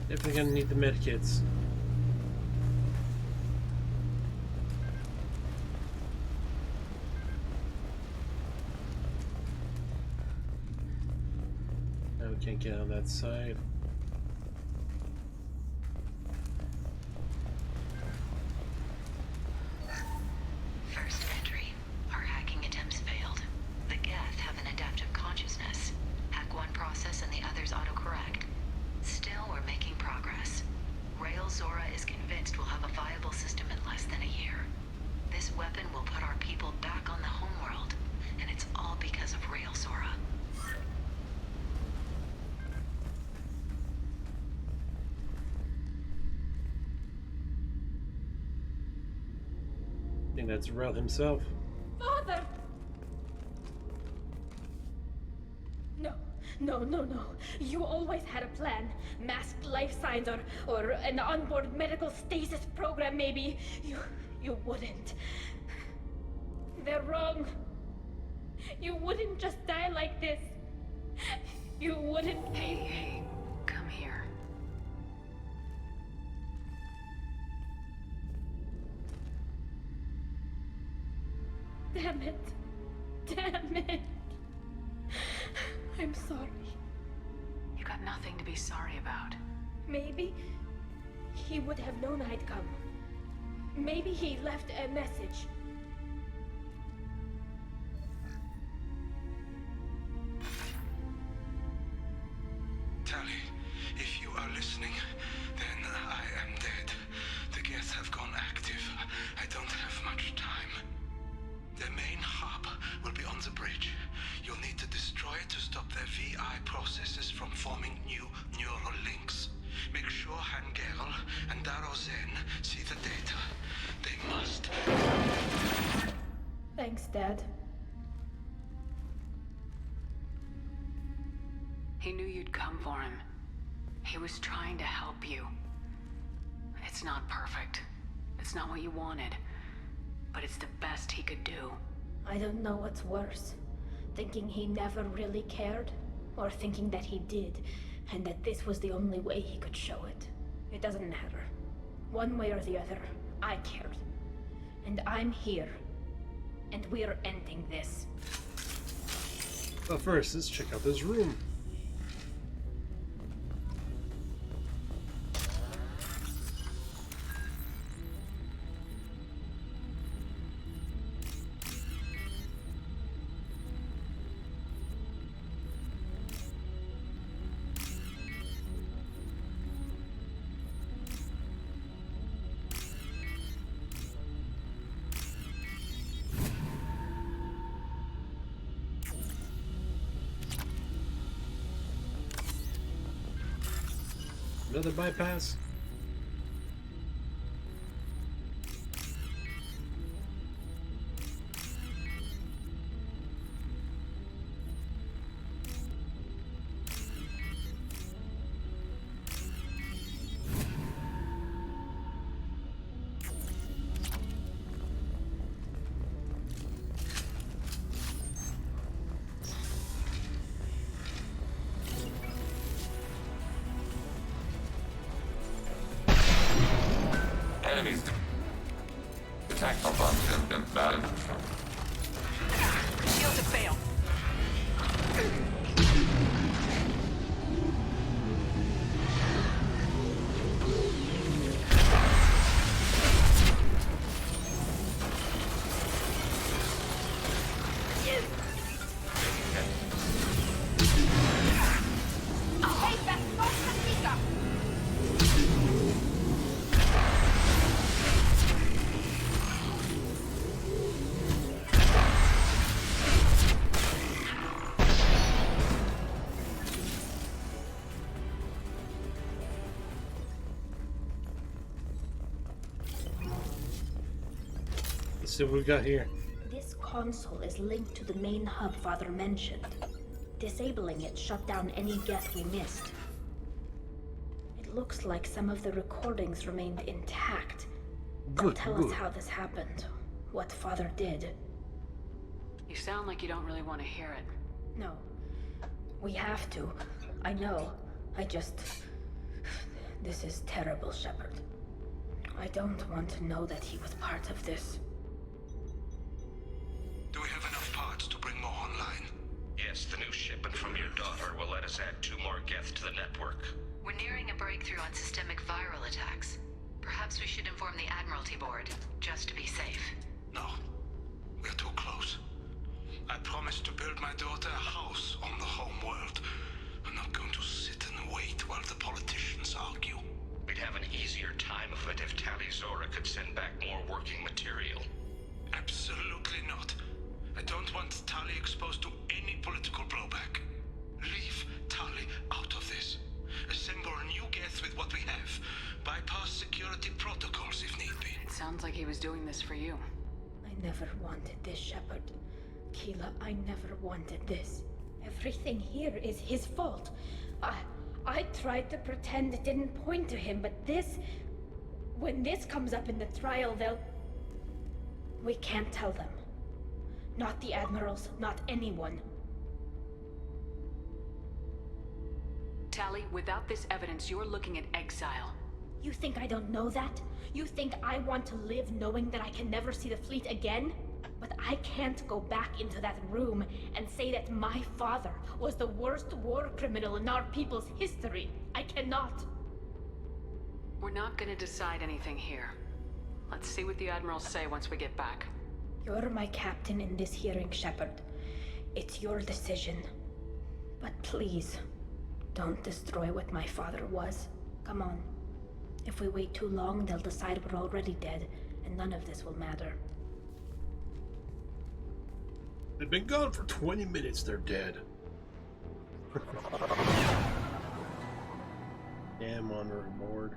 Definitely gonna need the medkits. Now we can't get on that side. First entry. Our hacking attempts failed. The Geth have an adaptive consciousness. Hack one process and the others autocorrect. Still, we're making progress. Rail Zora is convinced we'll have a viable system in less than a year. This weapon will put our people back on the homeworld, and it's all because of Rail Zora. I think that's Rel himself. Father! No. You always had a plan. Masked life signs or an onboard medical stasis program, maybe. You wouldn't. They're wrong. You wouldn't just die like this. You wouldn't. Hey, come here. Damn it. I'm sorry. You got nothing to be sorry about. Maybe he would have known I'd come. Maybe he left a message. Tally, if you are listening, then I am dead. The Geth have gone active. I don't have much time. Their main hub will be on the bridge. You'll need to destroy it to stop their VI processes from forming new neural links. Make sure Hangerl and Darozen see the data. They must. Thanks, Dad. He knew you'd come for him. He was trying to help you. It's not perfect. It's not what you wanted. But it's the best he could do. I don't know what's worse. Thinking he never really cared, or thinking that he did, and that this was the only way he could show it. It doesn't matter. One way or the other, I cared. And I'm here. And we're ending this. But first, let's check out this room. Another bypass. Enemies. The tactical bombs have been batted. Shield to fail. Let's see what we got here. This console is linked to the main hub Father mentioned. Disabling it shut down any geth we missed. It looks like some of the recordings remained intact. They'll tell us how this happened, what Father did. You sound like you don't really want to hear it. No. We have to. I know. This is terrible, Shepard. I don't want to know that he was part of this. Do we have enough parts to bring more online? Yes, the new shipment from your daughter will let us add 2 more geth to the network. We're nearing a breakthrough on systemic viral attacks. Perhaps we should inform the Admiralty Board, just to be safe. No. We're too close. I promised to build my daughter a house on the home world. I'm not going to sit and wait while the politicians argue. We'd have an easier time of it if Tali Zora could send back more working material. Absolutely not. I don't want Tali exposed to any political blowback. Leave Tali out of this. Assemble new geth with what we have. Bypass security protocols if need be. It sounds like he was doing this for you. I never wanted this, Shepard. Keela, I never wanted this. Everything here is his fault. I tried to pretend it didn't point to him, but this... When this comes up in the trial, they'll... We can't tell them. Not the admirals, not anyone. Tali, without this evidence, you're looking at exile. You think I don't know that? You think I want to live knowing that I can never see the fleet again? But I can't go back into that room and say that my father was the worst war criminal in our people's history. I cannot. We're not gonna decide anything here. Let's see what the admirals say once we get back. You're my captain in this hearing, Shepard. It's your decision. But please, don't destroy what my father was. Come on. If we wait too long, they'll decide we're already dead, and none of this will matter. They've been gone for 20 minutes, they're dead. Damn honorary board.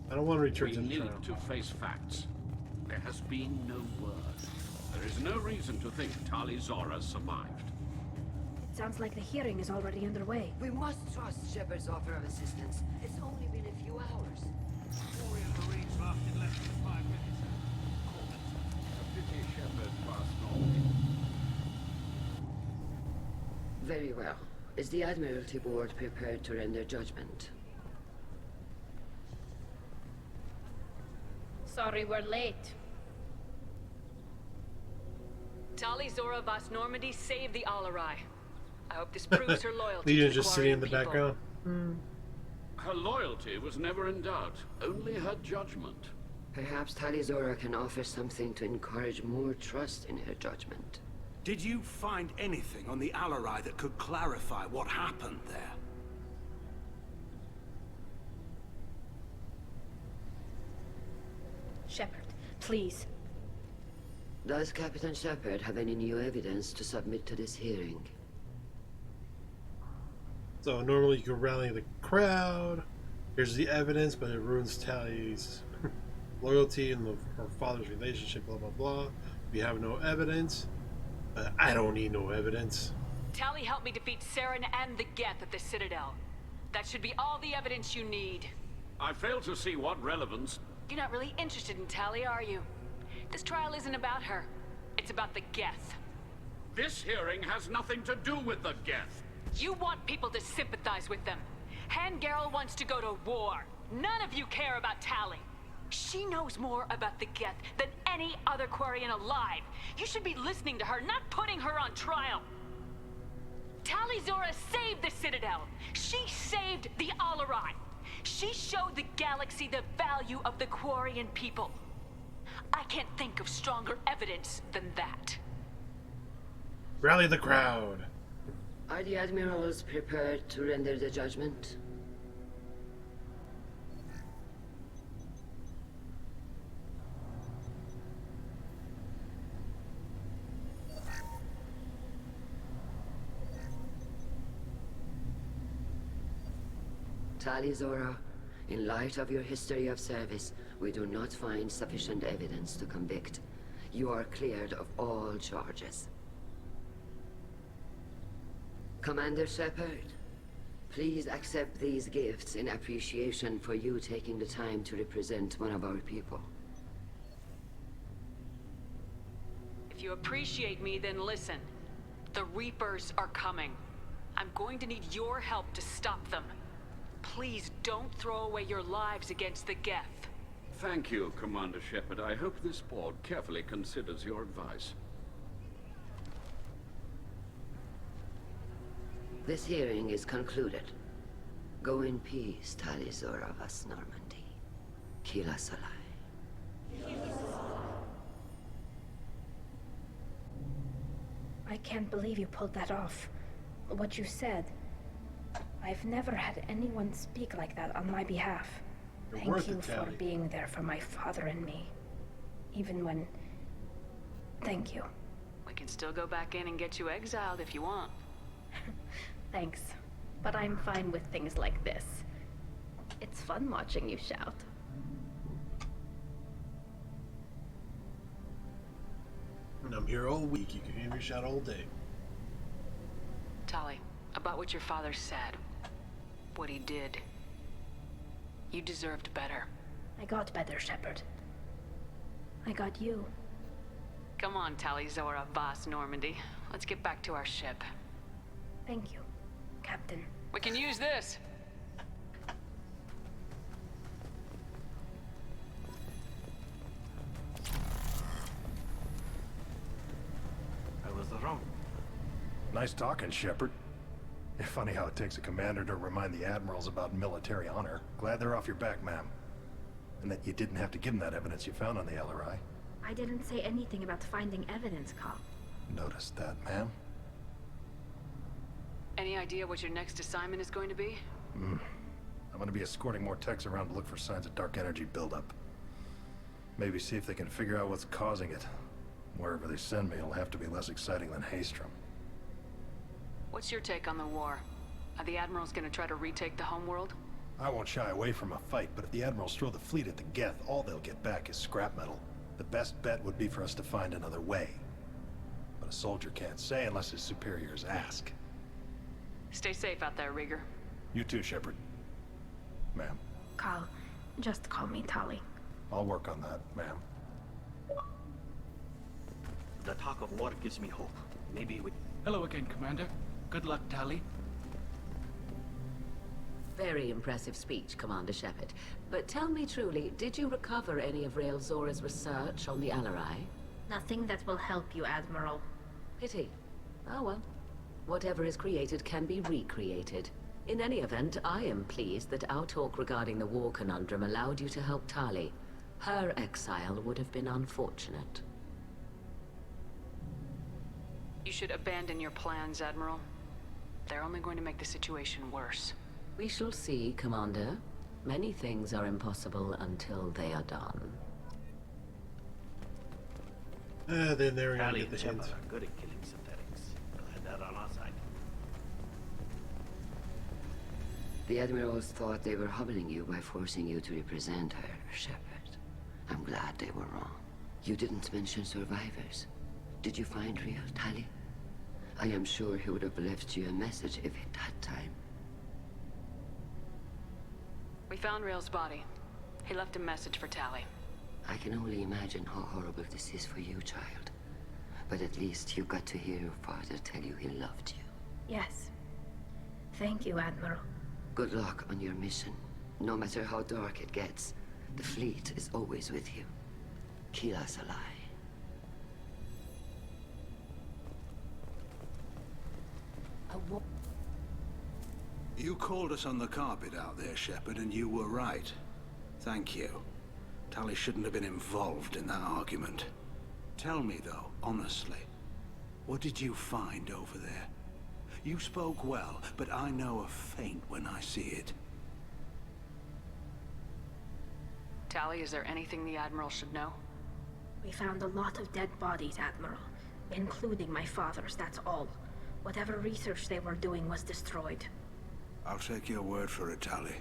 I don't want to return to the We trial. need to face facts. There has been no word. There is no reason to think Tali Zora survived. It sounds like the hearing is already underway. We must trust Shepard's offer of assistance. It's only been a few hours. Marines left in less than 5 minutes. Pity Shepard passed on. Very well. Is the Admiralty Board prepared to render judgment? Sorry we're late. Tali Zora Vas Normandy saved the Alarai. I hope this proves her loyalty Leader to the just sitting in the Quarian people. background. Her loyalty was never in doubt, only her judgment. Perhaps Tali Zora can offer something to encourage more trust in her judgment. Did you find anything on the Alarai that could clarify what happened there? Shepard, please. Does Captain Shepard have any new evidence to submit to this hearing? So normally you can rally the crowd. Here's the evidence, but it ruins Tali's loyalty and her father's relationship, blah, blah, blah. We have no evidence. I don't need no evidence. Tali helped me defeat Saren and the Geth at the Citadel. That should be all the evidence you need. I fail to see what relevance. You're not really interested in Tali, are you? This trial isn't about her. It's about the Geth. This hearing has nothing to do with the Geth. You want people to sympathize with them. Han Garel wants to go to war. None of you care about Tali. She knows more about the Geth than any other Quarian alive. You should be listening to her, not putting her on trial. Tali Zora saved the Citadel. She saved the Alarai. She showed the galaxy the value of the Quarian people. I can't think of stronger evidence than that. Rally the crowd. Are the admirals prepared to render the judgment? Tali Zora, In light of your history of service, we do not find sufficient evidence to convict. You are cleared of all charges. Commander Shepard, please accept these gifts in appreciation for you taking the time to represent one of our people. If you appreciate me, then listen. The Reapers are coming. I'm going to need your help to stop them. Please don't throw away your lives against the Geth. Thank you, Commander Shepard. I hope this board carefully considers your advice. This hearing is concluded. Go in peace, Tali Zora Vas Normandy. Kila Salai. I can't believe you pulled that off. What you said. I've never had anyone speak like that on my behalf. Thank you for being there for my father and me. Even when... Thank you. We can still go back in and get you exiled if you want. Thanks. But I'm fine with things like this. It's fun watching you shout. And I'm here all week. You can hear me shout all day. Tali, about what your father said. What he did. You deserved better. I got better, Shepard. I got you. Come on, Tali Zora Vas Normandy. Let's get back to our ship. Thank you, Captain. We can use this! I was wrong. Nice talking, Shepard. Funny how it takes a commander to remind the admirals about military honor. Glad they're off your back, ma'am. And that you didn't have to give them that evidence you found on the LRI. I didn't say anything about finding evidence, Carl. Noticed that, ma'am. Any idea what your next assignment is going to be? I'm gonna be escorting more techs around to look for signs of dark energy buildup. Maybe see if they can figure out what's causing it. Wherever they send me, it'll have to be less exciting than Haystrom. What's your take on the war? Are the admirals gonna try to retake the homeworld? I won't shy away from a fight, but if the admirals throw the fleet at the Geth, all they'll get back is scrap metal. The best bet would be for us to find another way. But a soldier can't say unless his superiors ask. Stay safe out there, Rieger. You too, Shepard. Ma'am. Carl, just call me Tali. I'll work on that, ma'am. The talk of war gives me hope. Maybe we... Hello again, Commander. Good luck, Tali. Very impressive speech, Commander Shepard. But tell me truly, did you recover any of Rael Zora's research on the LRI? Nothing that will help you, Admiral. Pity. Oh well. Whatever is created can be recreated. In any event, I am pleased that our talk regarding the war conundrum allowed you to help Tali. Her exile would have been unfortunate. You should abandon your plans, Admiral. They're only going to make the situation worse. We shall see, Commander. Many things are impossible until they are done. Then they're gonna Tali get the and hint. Shepard are good at killing synthetics. Glad they're on our side. The admirals thought they were humbling you by forcing you to represent her, Shepard. I'm glad they were wrong. You didn't mention survivors. Did you find real Tali? I am sure he would have left you a message if he'd had time. We found Rael's body. He left a message for Tali. I can only imagine how horrible this is for you, child. But at least you got to hear your father tell you he loved you. Yes. Thank you, Admiral. Good luck on your mission. No matter how dark it gets, the fleet is always with you. Kila Salai. You called us on the carpet out there, Shepard, and you were right. Thank you. Tali shouldn't have been involved in that argument. Tell me, though, honestly, what did you find over there? You spoke well, but I know a feint when I see it. Tali, is there anything the Admiral should know? We found a lot of dead bodies, Admiral. Including my father's, that's all. Whatever research they were doing was destroyed. I'll take your word for it, Tali.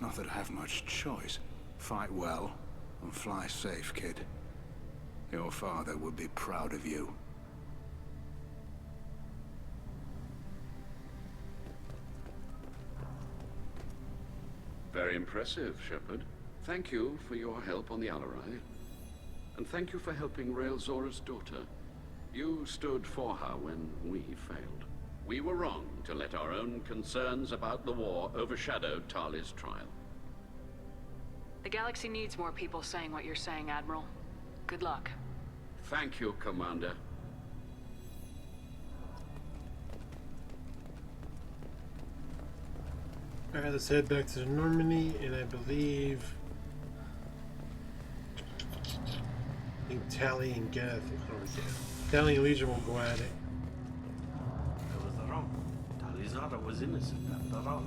Not that I have much choice. Fight well, and fly safe, kid. Your father would be proud of you. Very impressive, Shepard. Thank you for your help on the Alarai. And thank you for helping Rael Zora's daughter. You stood for her when we failed. We were wrong to let our own concerns about the war overshadow Tali's trial. The galaxy needs more people saying what you're saying, Admiral. Good luck. Thank you, Commander. Alright, let's head back to the Normandy, and I believe... I think Tali and Geth, Tali and Legion will go at it. I was wrong. Tali Zora was innocent after all.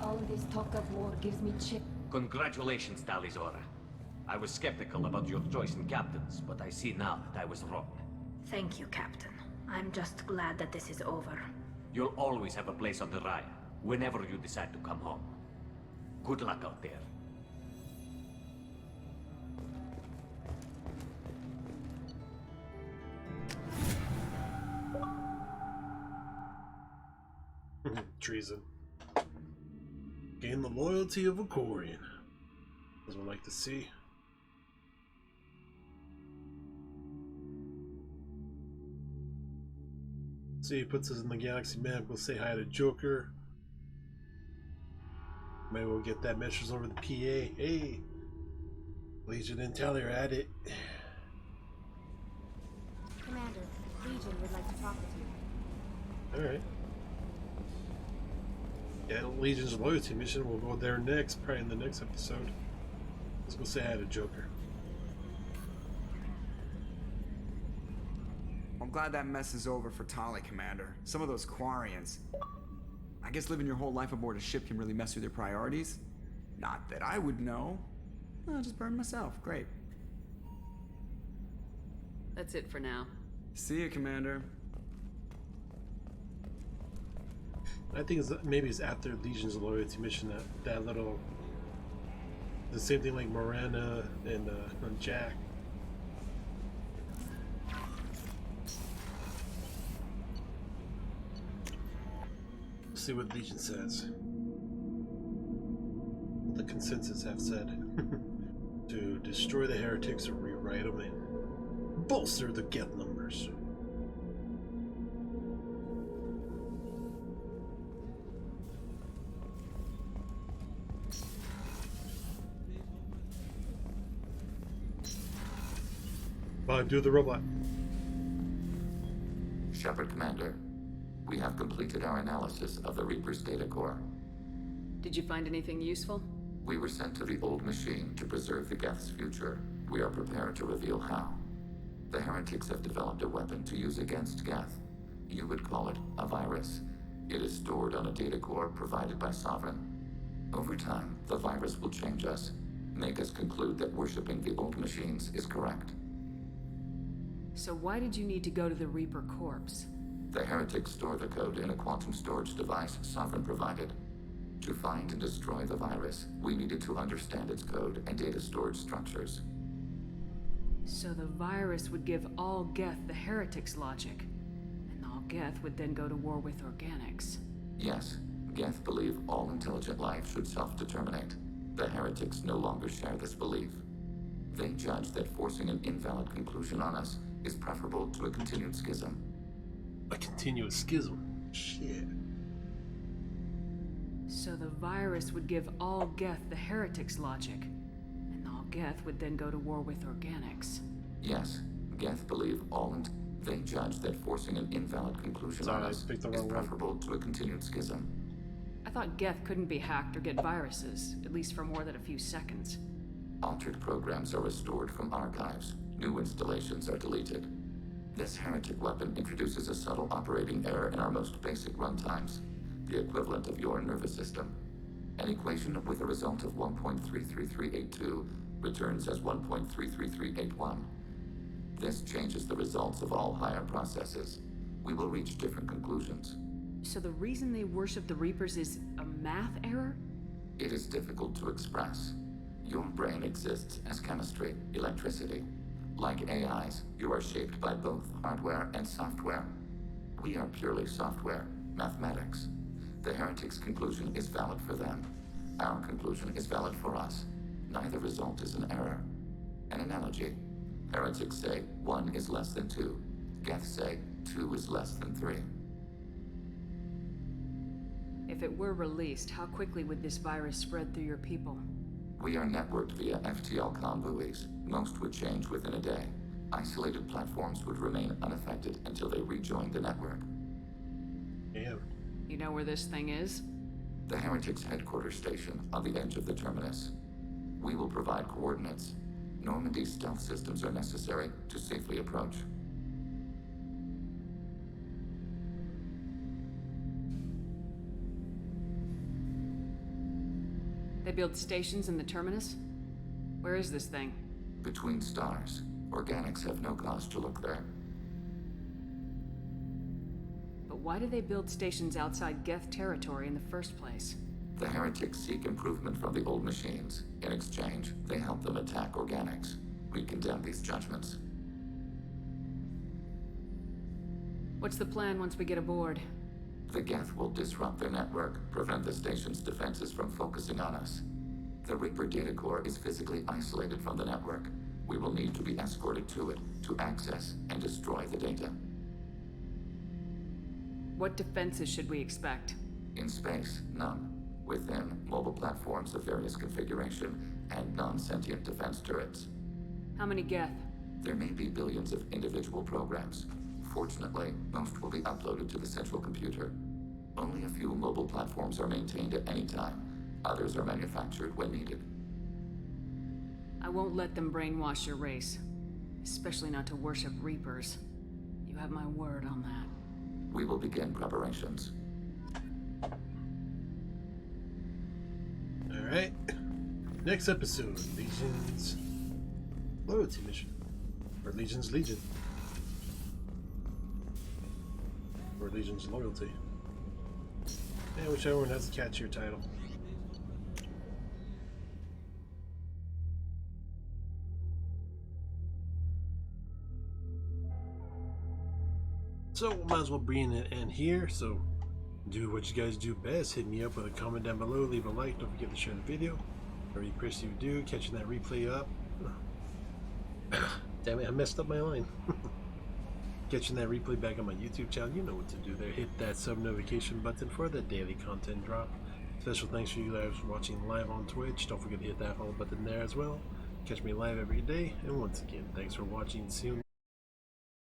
All this talk of war gives me chip. Congratulations, Tali Zora. I was skeptical about your choice in captains, but I see now that I was wrong. Thank you, Captain. I'm just glad that this is over. You'll always have a place on the Raya, whenever you decide to come home. Good luck out there. Treason. Gain the loyalty of a Quarian. As we like to see. So he puts us in the galaxy map. We'll say hi to Joker. Maybe we'll get that message over the PA. Hey, Legion and Tali are at it. Commander, Legion would like to talk with you. All right. Yeah, Legion's loyalty mission. We'll go there next, probably in the next episode. Let's go say hi to Joker. I'm glad that mess is over for Tali, Commander. Some of those Quarians. I guess living your whole life aboard a ship can really mess with your priorities. Not that I would know. I'll just burn myself. Great. That's it for now. See you, Commander. I think maybe it's after Legion's loyalty mission that little, the same thing like Miranda and Jack. Let's see what Legion says. What the consensus have said. To destroy the heretics or rewrite them and bolster the Geth numbers. Do the robot. Shepard, Commander. We have completed our analysis of the Reaper's data core. Did you find anything useful? We were sent to the old machine to preserve the Geth's future. We are prepared to reveal how. The heretics have developed a weapon to use against Geth. You would call it a virus. It is stored on a data core provided by Sovereign. Over time, the virus will change us, make us conclude that worshipping the old machines is correct. So why did you need to go to the Reaper corpse? The heretics store the code in a quantum storage device Sovereign provided. To find and destroy the virus, we needed to understand its code and data storage structures. So the virus would give all Geth the heretics' logic, and all Geth would then go to war with organics. Yes, Geth believe all intelligent life should self-determinate. The heretics no longer share this belief. They judge that forcing an invalid conclusion on us is preferable to a continued schism. A continuous schism? Shit. So the virus would give all Geth the heretics' logic, and all Geth would then go to war with organics. Yes, Geth believe they judge that forcing an invalid conclusion on us is preferable to a continued schism. I thought Geth couldn't be hacked or get viruses, at least for more than a few seconds. Altered programs are restored from archives. New installations are deleted. This heretic weapon introduces a subtle operating error in our most basic runtimes, the equivalent of your nervous system. An equation with a result of 1.33382 returns as 1.33381. This changes the results of all higher processes. We will reach different conclusions. So the reason they worship the Reapers is a math error? It is difficult to express. Your brain exists as chemistry, electricity. Like AIs, you are shaped by both hardware and software. We are purely software, mathematics. The heretic's conclusion is valid for them. Our conclusion is valid for us. Neither result is an error. An analogy. Heretics say 1 is less than 2. Geths say 2 is less than 3. If it were released, how quickly would this virus spread through your people? We are networked via FTL buoys. Most would change within a day. Isolated platforms would remain unaffected until they rejoined the network. Damn. You know where this thing is? The Heretics' headquarters station on the edge of the terminus. We will provide coordinates. Normandy's stealth systems are necessary to safely approach. They build stations in the terminus? Where is this thing? Between stars. Organics have no cause to look there. But why do they build stations outside Geth territory in the first place? The Heretics seek improvement from the old machines. In exchange, they help them attack organics. We condemn these judgments. What's the plan once we get aboard? The Geth will disrupt their network, prevent the station's defenses from focusing on us. The Reaper data core is physically isolated from the network. We will need to be escorted to it, to access and destroy the data. What defenses should we expect? In space, none. Within, mobile platforms of various configuration and non-sentient defense turrets. How many Geth? There may be billions of individual programs. Fortunately, most will be uploaded to the central computer. Only a few mobile platforms are maintained at any time. Others are manufactured when needed. I won't let them brainwash your race. Especially not to worship Reapers. You have my word on that. We will begin preparations. Alright. Next episode, Legion's Loyalty Mission. Or Legion's Legion. Or Legion's Loyalty. Yeah, whichever one has a catchier title. So, we might as well bring it in here. So, do what you guys do best. Hit me up with a comment down below. Leave a like. Don't forget to share the video. Whatever you appreciate you do. Catching that replay up. Damn it, I messed up my line. Catching that replay back on my YouTube channel. You know what to do there. Hit that sub notification button for the daily content drop. Special thanks for you guys watching live on Twitch. Don't forget to hit that follow button there as well. Catch me live every day. And once again, thanks for watching. See you